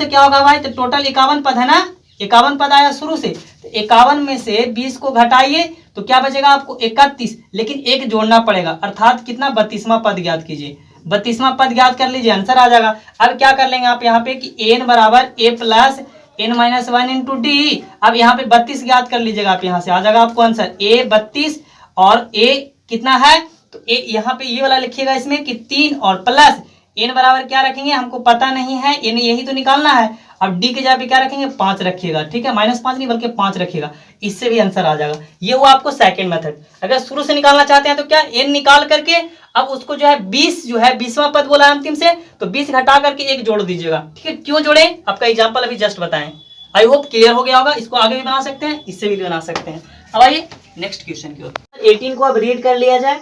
क्या होगा भाई, तो टोटल 51 पद है ना, 51 पद आया शुरू से, तो 51 में से 20 को घटाइए तो क्या बचेगा आपको 31, लेकिन एक जोड़ना पड़ेगा, अर्थात कितना 32वां पद ज्ञात कीजिए, 32वां पद ज्ञात कर लीजिए, आंसर आ जाएगा। अब क्या कर लेंगे आप यहाँ पे कि n बराबर a plus n-1 into d, अब यहाँ पे 32 ज्ञात कर लीजिएगा आप, यहाँ से आ जाएगा आपको आंसर a 32, और a कितना है, तो a यहाँ पे ये वाला लिखिएगा इसमें कि 3 और प्लस n बराबर क्या रखेंगे, हमको पता नहीं है, n यही तो निकालना है। अब d के जगह पे क्या रखेंगे, 5 रखिएगा, ठीक है, -5 नहीं बल्कि 5 रखिएगा, इससे भी आंसर आ जाएगा। ये हुआ आपको सेकंड मेथड। अगर शुरू से निकालना चाहते हैं तो क्या, n निकाल करके अब उसको जो है 20 जो है 20वां पद बोला अंतिम से, तो 20 घटा करके 1 जोड़ दीजिएगा, ठीक है। क्यों जोड़े, आपका एग्जाम्पल अभी जस्ट बताएं। आई होप क्लियर हो गया होगा। इसको आगे भी बना सकते हैं, इससे भी बना सकते हैं। अब आइए नेक्स्ट क्वेश्चन की ओर। 18 को अब रीड कर लिया जाए।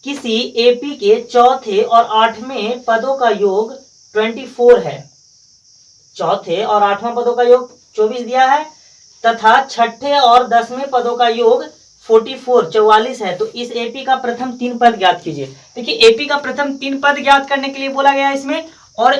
किसी एपी के चौथे और 8वें पदों का योग 24 है, चौथे और 8वां पदों का योग 24 दिया है, तथा छठे और 10वें पदों का योग 44 है, तो इस एपी का प्रथम 3 पद ज्ञात कीजिए। देखिए एपी का प्रथम 3 पद ज्ञात करने के लिए बोला गया है इसमें, और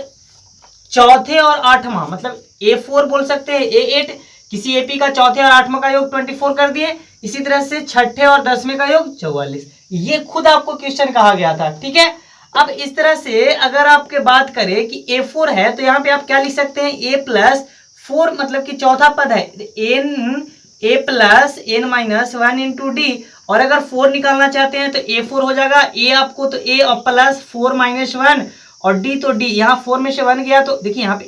चौथे और 8वां मतलब A4 बोल सकते हैं, A8, किसी एपी का चौथे और 8वां का योग 24 कर दिए, इसी तरह से छठे और 10वें का योग 44, ये खुद आपको क्वेश्चन कहा गया था, ठीक है। अब इस तरह से अगर आपके बात करें कि A4 है, तो यहाँ पे आप क्या लिख सकते हैं, A प्लस 4 मतलब कि चौथा पद है, A plus n-1 into D, और अगर 4 निकालना चाहते हैं तो A4 हो जाएगा, A आपको तो A और प्लस 4 -1 और D तो D, यहाँ 4 में से 1 गया तो देखिए यहाँ पे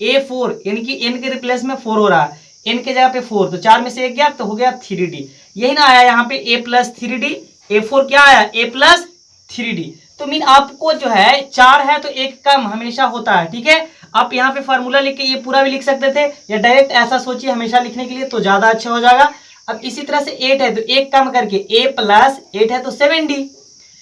A4 यानी कि n के रिप्लेस में 4 हो रहा है, n के जगह पे 4, तो 4 में से 1 गया तो हो गया 3D, यही ना आया यहाँ पे A प्लस 3D, A4 क्या आया A प्लस 3D। तो मीन आपको जो है 4 है तो 1 कम हमेशा होता है, ठीक है। आप यहाँ पे फार्मूला लिख के ये पूरा भी लिख सकते थे, या डायरेक्ट ऐसा सोचिए हमेशा लिखने के लिए तो ज्यादा अच्छा हो जाएगा। अब इसी तरह से 8 है तो 1 कम करके A प्लस 8 है तो 7D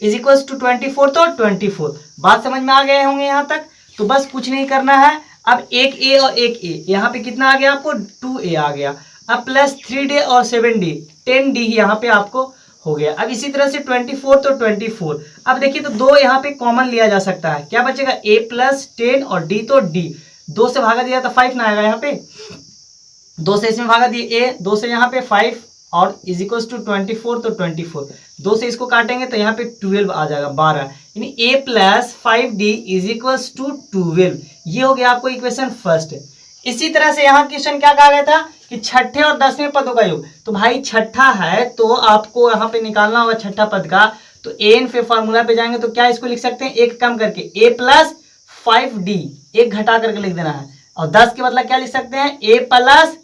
इज इक्वल टू 24, तो 24। बात समझ में आ गए होंगे यहाँ तक, तो बस कुछ नहीं करना है। अब एक A और एक A, यहाँ पे कितना आ गया आपको 2A आ गया, अब प्लस 3D और 7D 10D यहाँ पे आपको हो गया। अब इसी तरह से 24 तो 24, अब देखिए तो 2 यहाँ पे कॉमन लिया जा सकता है, क्या बचेगा A प्लस 10 और D तो D, 2 से भागा दिया तो 5 ना आएगा, यहाँ पे 2 से इसमें भागा दिए A, 2 से यहाँ पे 5 और इज इक्वल टू 24 तो 24, 2 से इसको काटेंगे तो यहाँ पे 12 आ जाएगा 12, यानी A plus 5D is equal to 12, ये हो गया आपको इक्वेशन फर्स्ट। इसी तरह से यहाँ क्वेश्चन क्या कहा गया था कि छठे और 10वें पदों का योग, तो भाई छठा है तो आपको यहाँ पे निकालना होगा छठा पद का, तो an पे फॉर्मूला पे जाएंगे तो क्या इसको लिख सकते हैं, एक कम करके A प्लस 5D, एक घटा करके लिख देना है, और 10 के बदला क्या लिख सकते हैं A प्लस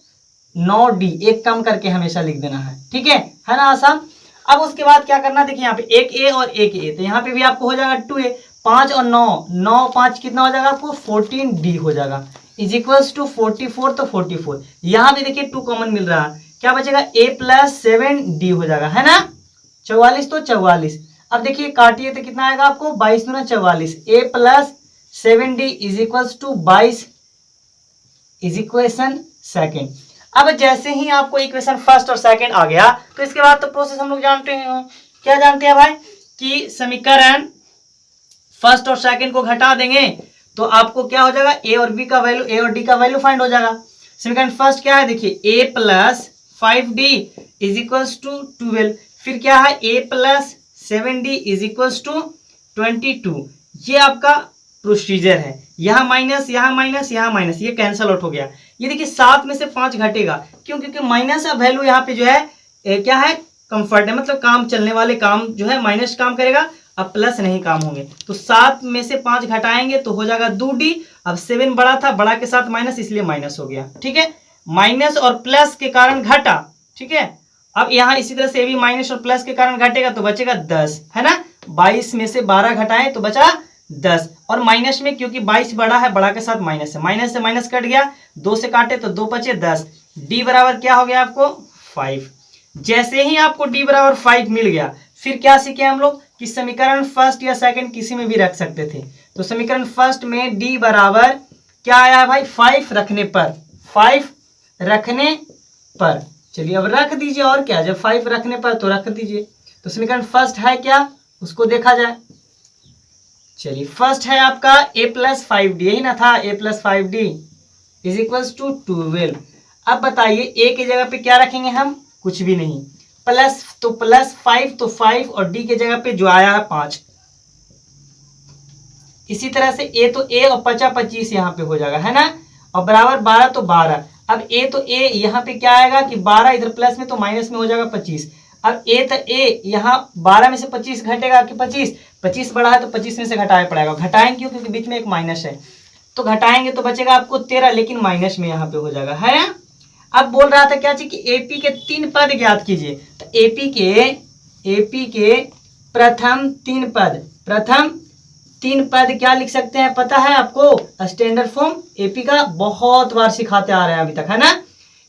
9D, एक कम करके हमेशा लिख देना है, ठीक है ना आसान। अब उसके बाद क्या करना, देखिए यहाँ पे एक ए और एक ए, तो यहाँ पे भी आपको हो जाएगा 2a, 5 और 9, 9 5 कितना हो जाएगा आपको 14d हो जाएगा, इज इक्वल्स टू 44, तो 44 यहाँ पे देखिए 2 कॉमन मिल रहा है, क्या बचेगा a प्लस 7d हो जाएगा, है ना, 44 तो 44। अब देखिए काटिए तो कितना आएगा आपको 22 दूना 44, a plus 7d is equals to 22 is equation second. अब जैसे ही आपको इक्वेशन फर्स्ट और सेकंड आ गया तो इसके बाद तो प्रोसेस हम लोग जानते हैं, क्या जानते हैं भाई, कि समीकरण फर्स्ट और सेकंड को घटा देंगे तो आपको क्या हो जाएगा, ए और बी का वैल्यू, ए और डी का वैल्यू फाइंड हो जाएगा। समीकरण फर्स्ट क्या है, देखिए a plus 5d is equals to 12, फिर क्या है a plus 7d is equals to 22। ये आपका प्रोसीजर है, यहाँ माइनस यहाँ माइनस यहाँ माइनस, ये कैंसल आउट हो गया। ये देखिए 7 में से 5 घटेगा, क्यों, क्योंकि माइनस का वैल्यू यहाँ पे जो है क्या है, कंफर्ट है, मतलब काम चलने वाले काम जो है माइनस काम करेगा, अब प्लस नहीं काम होंगे। तो 7 में से 5 घटाएंगे तो हो जाएगा 2d, अब 7 बड़ा था, बड़ा के साथ माइनस, इसलिए माइनस हो गया, ठीक है, माइनस और प्लस के कारण घटा, ठीक है। अब यहाँ इसी तरह से भी माइनस और प्लस के कारण घटेगा तो बचेगा 10, है ना, 22 में से 12 घटाएं तो बचा 10, और माइनस में क्योंकि 22 बड़ा है, बड़ा के साथ माइनस है, माइनस से माइनस कट गया, 2 से काटे तो 2 बचे 10, d बराबर क्या हो गया आपको 5। जैसे ही आपको d बराबर 5 मिल गया, फिर क्या सीखे हम लोग कि समीकरण फर्स्ट या सेकंड किसी में भी रख सकते थे। तो समीकरण फर्स्ट में d बराबर क्या आया भाई 5 रखने पर, 5 रखने पर, चलिए अब रख दीजिए, और क्या, जब 5 रखने पर तो रख दीजिए। तो समीकरण फर्स्ट है क्या, उसको देखा जाए। चलिए फर्स्ट है आपका a प्लस 5d, यही ना था, a plus 5d is equals to 12। अब बताइए a की जगह पे क्या रखेंगे हम, कुछ भी नहीं, प्लस तो प्लस 5 तो 5, और d की जगह पे जो आया है 5। इसी तरह से a तो a और 50 25 यहाँ पे हो जाएगा, है ना, और बराबर 12 तो 12। अब a तो a यहाँ पे क्या आएगा कि 12 इधर प्लस में तो माइनस में हो जाएगा 25। अब a तो a यहाँ 12 में से 25 घटेगा कि 25 बड़ा है तो 25 में से घटाया पड़ेगा, घटाएंगे क्यों, क्योंकि बीच में एक माइनस है, तो घटाएंगे तो बचेगा आपको 13, लेकिन माइनस में यहाँ पे हो जाएगा, है ना। अब बोल रहा था क्या चीज कि एपी के 3 पद ज्ञात कीजिए, तो एपी के प्रथम 3 पद, प्रथम 3 पद क्या लिख सकते हैं पता है आपको, स्टैंडर्ड फॉर्म एपी का बहुत बार सिखाते आ रहे हैं अभी तक, है ना।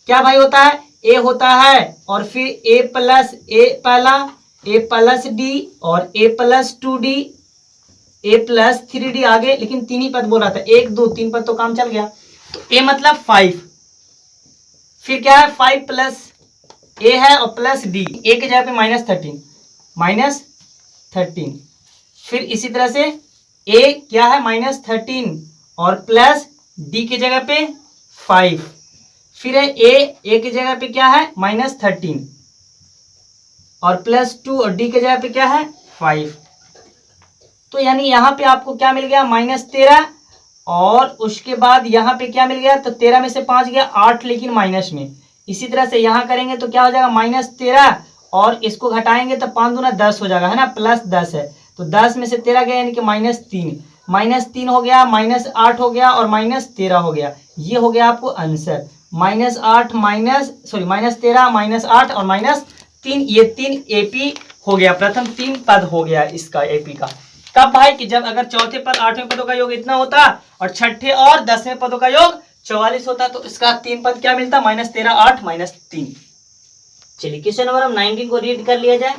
क्या भाई होता है, ए होता है और फिर ए प्लस ए पहला, ए प्लस डी और ए प्लस 2d, ए प्लस 3d आगे, लेकिन 3 ही पद बोल रहा था, 1 2 3 पद तो काम चल गया। तो ए मतलब 5, फिर क्या है 5 प्लस ए है और प्लस डी, ए की जगह पे -13, फिर इसी तरह से ए क्या है -13 और प्लस डी की जगह पे 5, फिर है ए की जगह पे क्या है -13 और प्लस 2 और डी की जगह पे क्या है 5। तो यानी यहाँ पे आपको क्या मिल गया -13, और उसके बाद यहाँ पे क्या मिल गया, तो 13 में से 5 गया 8, लेकिन माइनस में। इसी तरह से यहाँ करेंगे तो क्या हो जाएगा -13, और इसको घटाएंगे तो 5 दूना 10 हो जाएगा, है ना, प्लस 10 है, तो 10 में से 13 गया यानी कि -3 हो गया, -8 हो गया और -13 हो गया। ये हो गया आपको आंसर, -8 -13 -8 और -3, ये 3 एपी हो गया, प्रथम 3 पद हो गया इसका एपी का। कब भाई कि जब अगर चौथे पद 8वें पदों का योग इतना होता और छठे और 10वें पदों का योग 44 होता, तो इसका 3 पद क्या मिलता, -13 8 -3। चलिए क्वेश्चन नंबर 19 को रीड कर लिया जाए।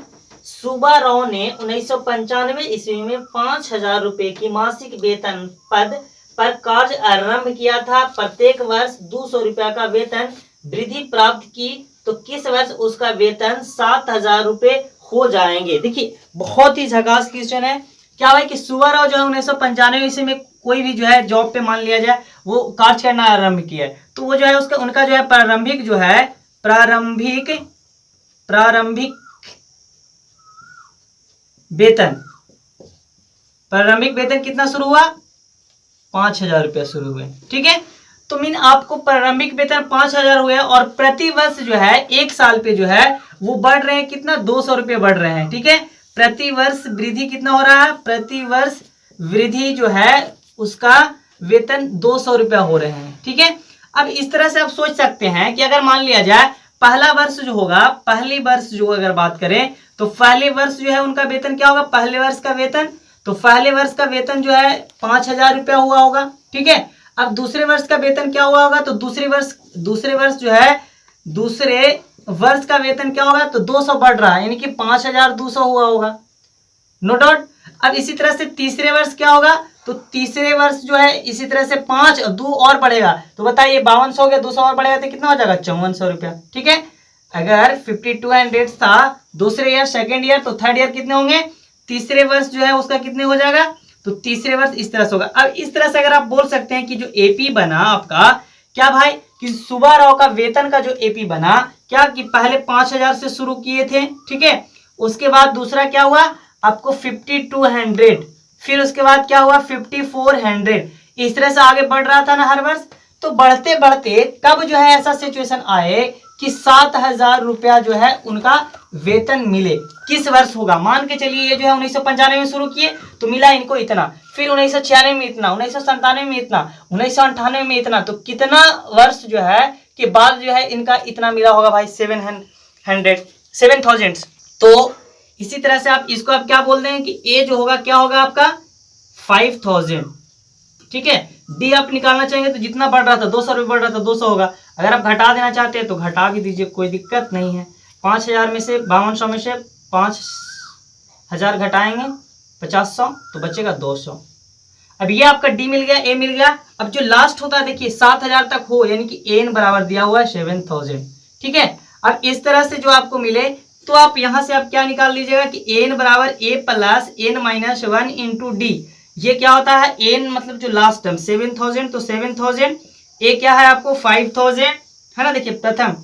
सुब्बा राव ने 1995 ईस्वी में 5000 रुपए की मासिक वेतन पद पर कार्य आरंभ किया था। प्रत्येक वर्ष 200 रुपया का वेतन वृद्धि प्राप्त की, तो किस वर्ष उसका वेतन 7000 रुपए हो जाएंगे। देखिए बहुत ही झकास क्वेश्चन है। क्या भाई कि सुब्बा राव जो है 1995 ईस्वी में कोई भी जो है जॉब पे मान लिया जाए वो कार्य करना आरंभ किया है, तो वो जो है उसका उनका जो है प्रारंभिक वेतन कितना शुरू हुआ, 5000 रुपया शुरू हुए, ठीक है। तो मीन आपको प्रारंभिक वेतन 5000 हुए और प्रति वर्ष जो है 1 साल पे जो है वो बढ़ रहे हैं, कितना 200 रुपये बढ़ रहे हैं, ठीक है। प्रति वर्ष वृद्धि कितना हो रहा है, प्रति वर्ष वृद्धि जो है उसका वेतन 200 रुपया हो रहे हैं, ठीक है। अब इस तरह से आप सोच सकते हैं कि अगर मान लिया जाए पहला वर्ष जो होगा, पहली वर्ष जो अगर बात करें तो पहले वर्ष जो है उनका वेतन क्या होगा, पहले वर्ष का वेतन, तो पहले वर्ष का वेतन जो है 5,000 रुपया हुआ होगा, ठीक है। अब दूसरे वर्ष का वेतन क्या हुआ होगा, तो दूसरे वर्ष जो है दूसरे वर्ष का वेतन क्या होगा, तो 200 बढ़ रहा है, यानी कि 5,200 हुआ होगा, नो डाउट। अब इसी तरह से तीसरे वर्ष क्या होगा, तो तीसरे वर्ष जो है इसी तरह से 5 और 2 और बढ़ेगा, तो बताइए 5200 हो गया, 200 और बढ़ेगा तो कितना हो जाएगा, 5400 रुपया, ठीक है। अगर 5200 था दूसरे ईयर, सेकेंड ईयर, तो थर्ड ईयर कितने होंगे, तीसरे वर्ष जो है उसका कितने हो जाएगा, तो तीसरे वर्ष इस तरह से होगा। अब इस तरह से अगर आप बोल सकते हैं कि जो एपी बना आपका, क्या भाई, कि सुब्बाराव का वेतन का जो एपी बना, क्या कि पहले 5,000 से शुरू किए थे, ठीक है, उसके बाद दूसरा क्या हुआ आपको 5200, फिर उसके बाद क्या हुआ 5400, इस तरह से आगे बढ़ रहा था ना हर वर्ष। तो बढ़ते बढ़ते कब जो है ऐसा सिचुएशन आए कि 7,000 रुपया जो है उनका वेतन मिले, किस वर्ष होगा, मान के चलिए ये जो है 1995 में शुरू किए तो मिला इनको इतना, फिर 1996 में इतना, 1997 में इतना, 1998 में इतना, तो कितना वर्ष जो है के बाद जो है इनका इतना मिला होगा भाई, 7,000। तो इसी तरह से आप इसको आप क्या बोल दें कि ए जो होगा क्या होगा आपका 5,000, ठीक है। डी आप निकालना चाहेंगे तो जितना बढ़ रहा था 200 रुपये बढ़ रहा था 200 होगा, अगर आप घटा देना चाहते हैं तो घटा भी दीजिए, कोई दिक्कत नहीं है। 5,000 में से 5200 में से 5,000 घटाएंगे 5,000 तो बचेगा 200। अब ये आपका डी मिल गया, ए मिल गया। अब जो लास्ट होता है देखिए 7,000 तक हो, यानी कि एन बराबर दिया हुआ है 7,000, ठीक है। अब इस तरह से जो आपको मिले तो आप यहां से आप क्या निकाल लीजिएगा कि एन बराबर a plus N minus 1 into d. ये क्या होता है, एन मतलब जो लास्ट टर्म 7,000, तो 7,000, ए क्या है आपको 5,000 है ना, देखिए प्रथम,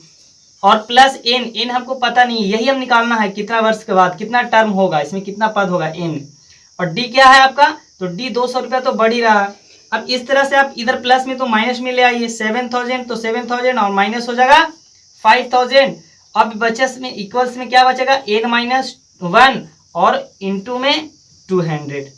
और प्लस एन, एन हमको पता नहीं, यही हम निकालना है कितना वर्ष के बाद कितना टर्म होगा, इसमें कितना पद होगा एन, और डी क्या है आपका, तो डी 200 रुपया तो बढ़ ही रहा है। अब इस तरह से आप इधर प्लस में तो माइनस में ले आइए, 7,000 तो 7,000 और माइनस हो जाएगा 5,000। अब बचस में इक्वल्स में क्या बचेगा, एन माइनस 1 और इंटू में 200।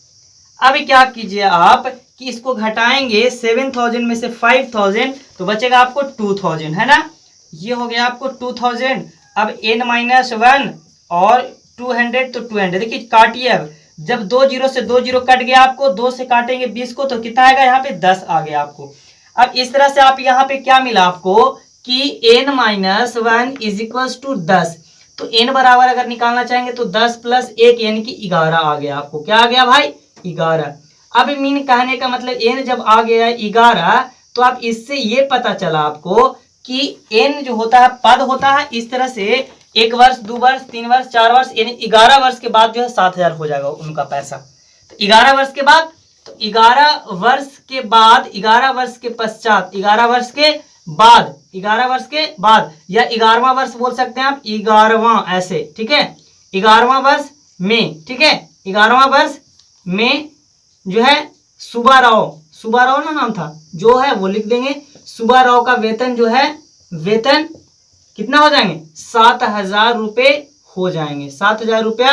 अब क्या कीजिए आप कि इसको घटाएंगे 7,000 में से 5,000 तो बचेगा आपको 2,000, है ना, ये हो गया आपको 2,000। अब एन माइनस 1 और 200 तो 200, देखिए काटिए, अब जब 2 जीरो से 2 जीरो कट गया आपको, 2 से काटेंगे 20 को तो कितना आएगा, यहाँ पे 10 आ गया आपको। अब इस तरह से आप यहाँ पे क्या मिला आपको कि n minus 1 is equals to 10, तो n बराबर अगर निकालना चाहेंगे तो 10 प्लस 1 यानी कि 11 आ गया आपको, क्या आ गया भाई 11। अब मीन कहने का मतलब n जब आ गया 11 तो आप इससे ये पता चला आपको कि n जो होता है पद होता है इस तरह से 1 वर्ष 2 वर्ष 3 वर्ष 4 वर्ष, यानी 11 वर्ष के बाद जो है 7,000 हो जाएगा उनका पैसा। तो 11 वर्ष के बाद, तो 11 वर्ष के बाद, 11 वर्ष के पश्चात, 11 वर्ष के बाद, 11 वर्ष के बाद, या 11वां वर्ष बोल सकते हैं आप, 11वां ऐसे, ठीक है, 11वां वर्ष में, ठीक है, 11वां वर्ष में जो है सुब्बाराव ना नाम था जो है वो लिख देंगे। सुब्बाराव का वेतन जो है, वेतन कितना हो जाएंगे 7,000 रुपये हो जाएंगे, 7,000 रुपया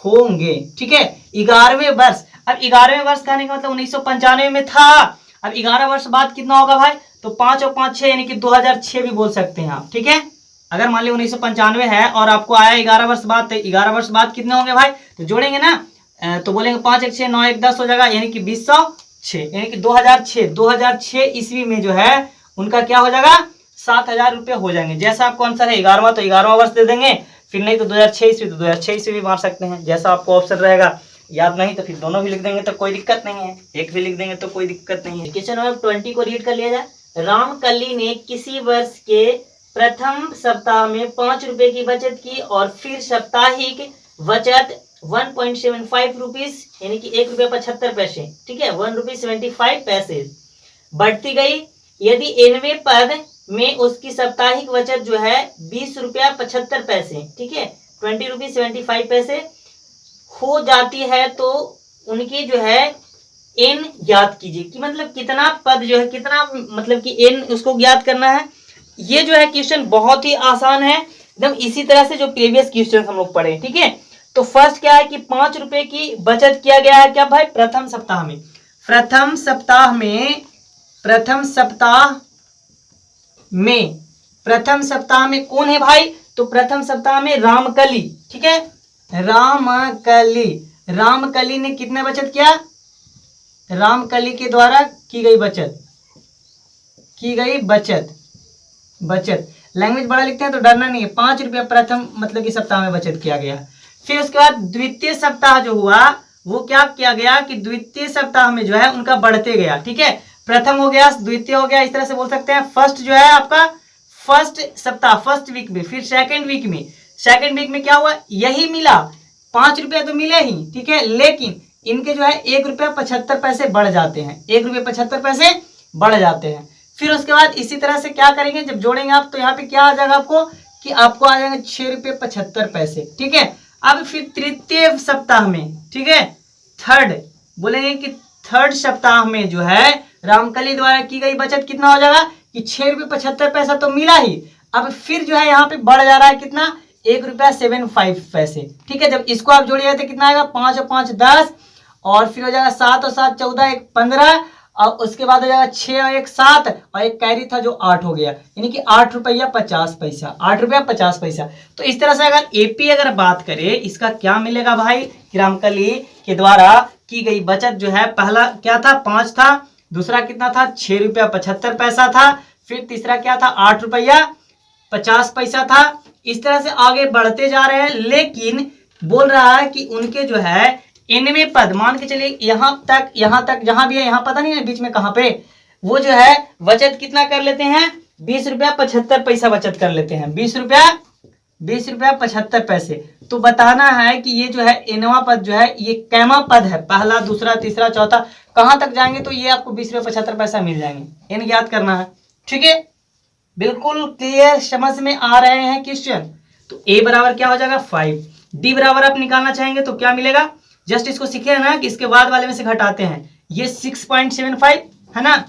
होंगे, ठीक है। 11वें वर्ष, अब 11वें वर्ष कहने का मतलब 1995 में था, अब 11 वर्ष बाद कितना होगा भाई, तो 5 और 5 6 यानी कि 2006 भी बोल सकते हैं आप, ठीक है। अगर मान ली 1995 है और आपको आया 11 वर्ष बाद, तो 11 वर्ष बाद कितने होंगे भाई, तो जोड़ेंगे ना, तो बोलेंगे 5 1 6 9 1 10 हो जाएगा, यानी कि 2006, यानी कि 2006 ईस्वी में जो है उनका क्या हो जाएगा 7,000 रुपये हो जाएंगे। जैसा आपको आंसर है 11वां तो 11वां वर्ष दे देंगे, फिर नहीं तो 2006 ईस्वी तो 2006 ईस्वी भी मार सकते हैं, जैसा आपको ऑप्शन रहेगा। याद नहीं तो फिर दोनों भी लिख देंगे तो कोई दिक्कत नहीं है, एक भी लिख देंगे तो कोई दिक्कत नहीं है। क्वेश्चन नंबर 20 को रीड कर लिया जाए। रामकली ने किसी वर्ष के प्रथम सप्ताह में 5 रुपए की बचत की और फिर साप्ताहिक बचत 1.75 रुपीज यानी कि 1 रुपया 75 पैसे, ठीक है, 1 रुपये 75 पैसे बढ़ती गई। यदि 90वें पद में उसकी साप्ताहिक बचत जो है 20 रुपया 75 पैसे, ठीक है, 20 रुपये 75 पैसे हो जाती है, तो उनकी जो है एन ज्ञात कीजिए, कि मतलब कितना पद जो है, कितना मतलब कि एन उसको ज्ञात करना है। ये जो है क्वेश्चन बहुत ही आसान है एकदम, इसी तरह से जो प्रीवियस क्वेश्चन हम लोग पढ़े, ठीक है। तो फर्स्ट क्या है कि 5 रुपए की बचत किया गया है, क्या भाई प्रथम सप्ताह में, प्रथम सप्ताह में, प्रथम सप्ताह में कौन है भाई, तो प्रथम सप्ताह में रामकली, ठीक है, रामकली, रामकली ने कितने बचत किया? रामकली के द्वारा की गई बचत, की गई बचत, बचत लैंग्वेज बड़ा लिखते हैं तो डरना नहीं है। 5 रुपया प्रथम मतलब कि सप्ताह में बचत किया गया। फिर उसके बाद द्वितीय सप्ताह जो हुआ वो क्या किया गया कि द्वितीय सप्ताह में जो है उनका बढ़ते गया। ठीक है, प्रथम हो गया, द्वितीय हो गया, इस तरह से बोल सकते हैं। फर्स्ट जो है आपका फर्स्ट सप्ताह, फर्स्ट वीक में, फिर सेकंड वीक में, सेकंड वीक में क्या हुआ? यही मिला, 5 रुपया तो मिले ही। ठीक है, लेकिन इनके जो है 1 रुपया 75 पैसे बढ़ जाते हैं, 1 रुपया 75 पैसे बढ़ जाते हैं। फिर उसके बाद इसी तरह से क्या करेंगे, जब जोड़ेंगे आप तो यहाँ पे क्या आ जाएगा आपको कि आपको आ जाएंगे 6 रुपये 75 पैसे। ठीक है, अब फिर तृतीय सप्ताह में, ठीक है, थर्ड बोलेंगे कि थर्ड सप्ताह में जो है रामकली द्वारा की गई बचत कितना हो जाएगा कि 6 रुपये 75 पैसा तो मिला ही। अब फिर जो है यहाँ पे बढ़ जा रहा है कितना? 1 रुपया 75 पैसे। ठीक है, जब इसको आप जोड़िएगा तो कितना आएगा? 5 और 5 10, और फिर हो जाएगा 7 और 7 14, 1 15, और उसके बाद हो जाएगा 6 और 1 7, और एक कैरी था जो 8 हो गया, यानी कि 8 रुपया 50 पैसा, 8 रुपया 50 पैसा। तो इस तरह से अगर एपी अगर बात करें इसका क्या मिलेगा भाई कि रामकली के द्वारा की गई बचत जो है, पहला क्या था? 5 था, दूसरा कितना था? 6 रुपया 75 पैसा था, फिर तीसरा क्या था? 8 रुपया 50 पैसा था। इस तरह से आगे बढ़ते जा रहे हैं, लेकिन बोल रहा है कि उनके जो है इनमें पद, मान के चलिए यहाँ तक जहां भी है, यहाँ पता नहीं है बीच में कहाँ पे, वो जो है बचत कितना कर लेते हैं? 20 रुपया 75 पैसा बचत कर लेते हैं, 20 रुपया 75 पैसे। तो बताना है कि ये जो है इनवा पद जो है ये कैमा पद है, पहला दूसरा तीसरा चौथा, कहां तक जाएंगे तो ये आपको 20 रुपया 75 पैसा मिल जाएंगे, इन याद करना है। ठीक है, बिल्कुल क्लियर, समझ में आ रहे हैं क्वेश्चन? तो ए बराबर क्या हो जाएगा? 5। डी बराबर आप निकालना चाहेंगे तो क्या मिलेगा? जस्ट इसको सीखे ना कि इसके बाद वाले में से घटाते हैं, ये 6.75 है ना,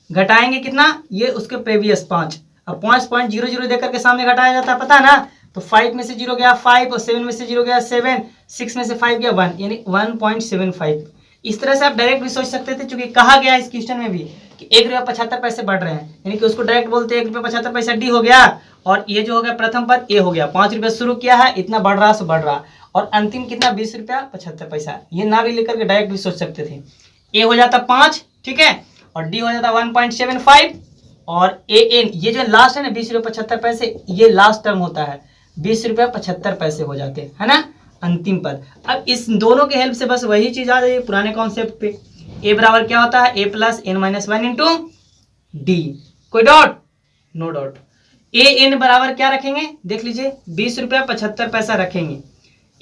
घटाएंगे कितना? ये उसके प्रीवियस 5, अब 5.00 देकर के सामने घटाया जाता है, पता है ना? तो 5 में से 0 गया 5, और 7 में से 0 गया 7, 6 में से 5 गया 1, यानी 1.75। इस तरह से आप डायरेक्ट भी सोच सकते थे, क्योंकि कहा गया इस क्वेश्चन में भी कि 1 रुपया 75 पैसे बढ़ रहे हैं, यानी कि उसको डायरेक्ट बोलते हैं 1 रुपया 75 पैसा डी हो गया, और ये जो हो गया प्रथम पद ए हो गया। 5 रुपया शुरू किया है, इतना बढ़ रहा सो बढ़ रहा, और अंतिम कितना? 20 रुपया 75 पैसा। ये ना भी लेकर के डायरेक्ट भी सोच सकते थे। ए हो जाता 5, ठीक है, और डी हो जाता 1.75, और ए एन ये जो लास्ट है ना 20 रुपया 75 पैसे, ये लास्ट टर्म होता है, 20 रुपया 75 पैसे हो जाते हैं, है ना, अंतिम पद। अब इस दोनों के हेल्प से बस वही चीज आ जाएगी पुराने कॉन्सेप्ट पे। ए बराबर क्या होता है? A plus N minus 1 into d. कोई dot? No dot. A n बराबर क्या रखेंगे? देख लीजिए, 20 रुपया 75 पैसा रखेंगे।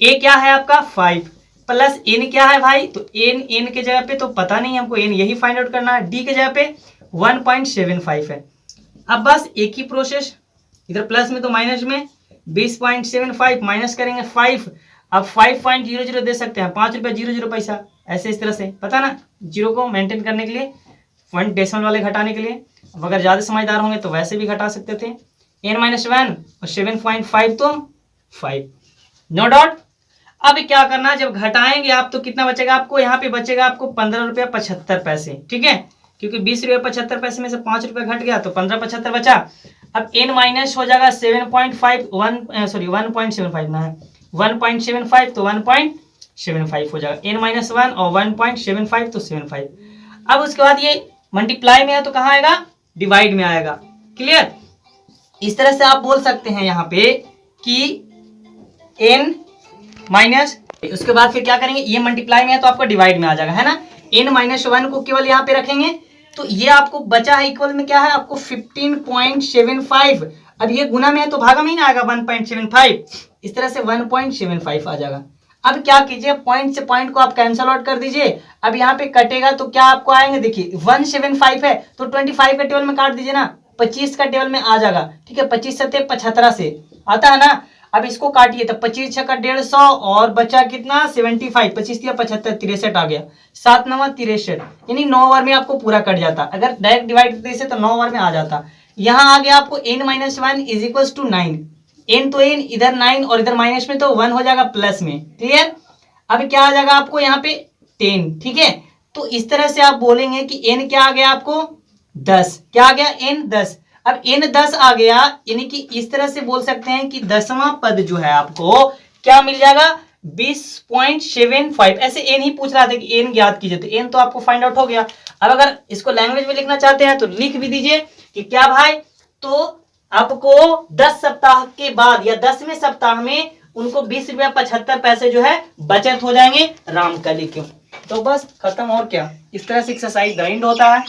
ए क्या है आपका? 5, प्लस एन क्या है भाई? तो एन, एन के जगह पे तो पता नहीं हमको, एन यही फाइंड आउट करना है। डी के जगह पे 1.75 है। अब बस एक ही प्रोसेस, इधर प्लस में तो माइनस में, 20.75 माइनस करेंगे 5, अब 5.00 दे सकते हैं, 5 रुपया 00 पैसा, ऐसे इस तरह से, पता ना, जीरो को मेंटेन करने के लिए, पॉइंट डेसिमल वाले घटाने के लिए। अब अगर ज़्यादा समझदार होंगे तो वैसे भी घटा सकते थे। n-1 और 7.5 तो 5, नो डाउट। अब क्या करना है, जब घटाएंगे आप तो कितना बचेगा आपको? यहाँ पे बचेगा आपको 15 रुपया 75 पैसे, ठीक है, क्योंकि 20 रुपया 75 पैसे में से 5 रुपया घट गया तो 15.75 बचा। अब n माइनस हो जाएगा 1.75 ना है 1.75, तो 1.75 हो जाएगा, n-1 और 1.75 तो 75। अब उसके बाद ये मल्टीप्लाई में है तो कहाँ आएगा? डिवाइड में आएगा। क्लियर? इस तरह से आप बोल सकते हैं यहाँ पे कि n माइनस, उसके बाद फिर क्या करेंगे, ये मल्टीप्लाई में है तो आपका डिवाइड में आ जाएगा, है ना। n-1 को केवल यहाँ पे रखेंगे तो ये आपको बचा है इक्वल में क्या है आपको 15.75। अब ये गुना में है तो भागा में ही ना आएगा 1.75, इस तरह से 1.75 आ जाएगा। अब क्या कीजिए, पॉइंट से पॉइंट को आप कैंसल आउट कर दीजिए। अब यहाँ पे कटेगा तो क्या आपको आएंगे, देखिए 175 है तो 25 का टेबल में काट दीजिए ना, 25 का टेबल में आ जाएगा, ठीक है, 25 से 75 से आता है ना। अब इसको काटिए तो 25 छक्का 150 और बचा कितना 75, 25 या 75 63 आ गया, 7 9 63, यानी 9 ओवर में आपको पूरा कट जाता। अगर डायरेक्ट डिवाइड करते से तो 9 ओवर में आ जाता। यहाँ आ गया आपको n-1 is equal to 9, n तो n, इधर 9 और इधर माइनस में तो 1 हो जाएगा प्लस में। क्लियर? अब क्या आ जाएगा आपको यहाँ पे 10, ठीक है। तो इस तरह से आप बोलेंगे कि n क्या आ गया आपको 10, क्या आ गया n 10। अब n 10 आ गया, यानी कि इस तरह से बोल सकते हैं कि 10वां पद जो है आपको क्या मिल जाएगा 20.75। ऐसे एन ही पूछ रहा था कि एन ज्ञात कीजिए, तो एन तो आपको फाइंड आउट हो गया। अब अगर इसको लैंग्वेज में लिखना चाहते हैं तो लिख भी दीजिए कि क्या भाई, तो आपको 10 सप्ताह के बाद या 10वें सप्ताह में उनको 20.75 जो है बचत हो जाएंगे रामकली के। तो बस खत्म, और क्या। इस तरह से एक्सरसाइज ग्राइंड होता है।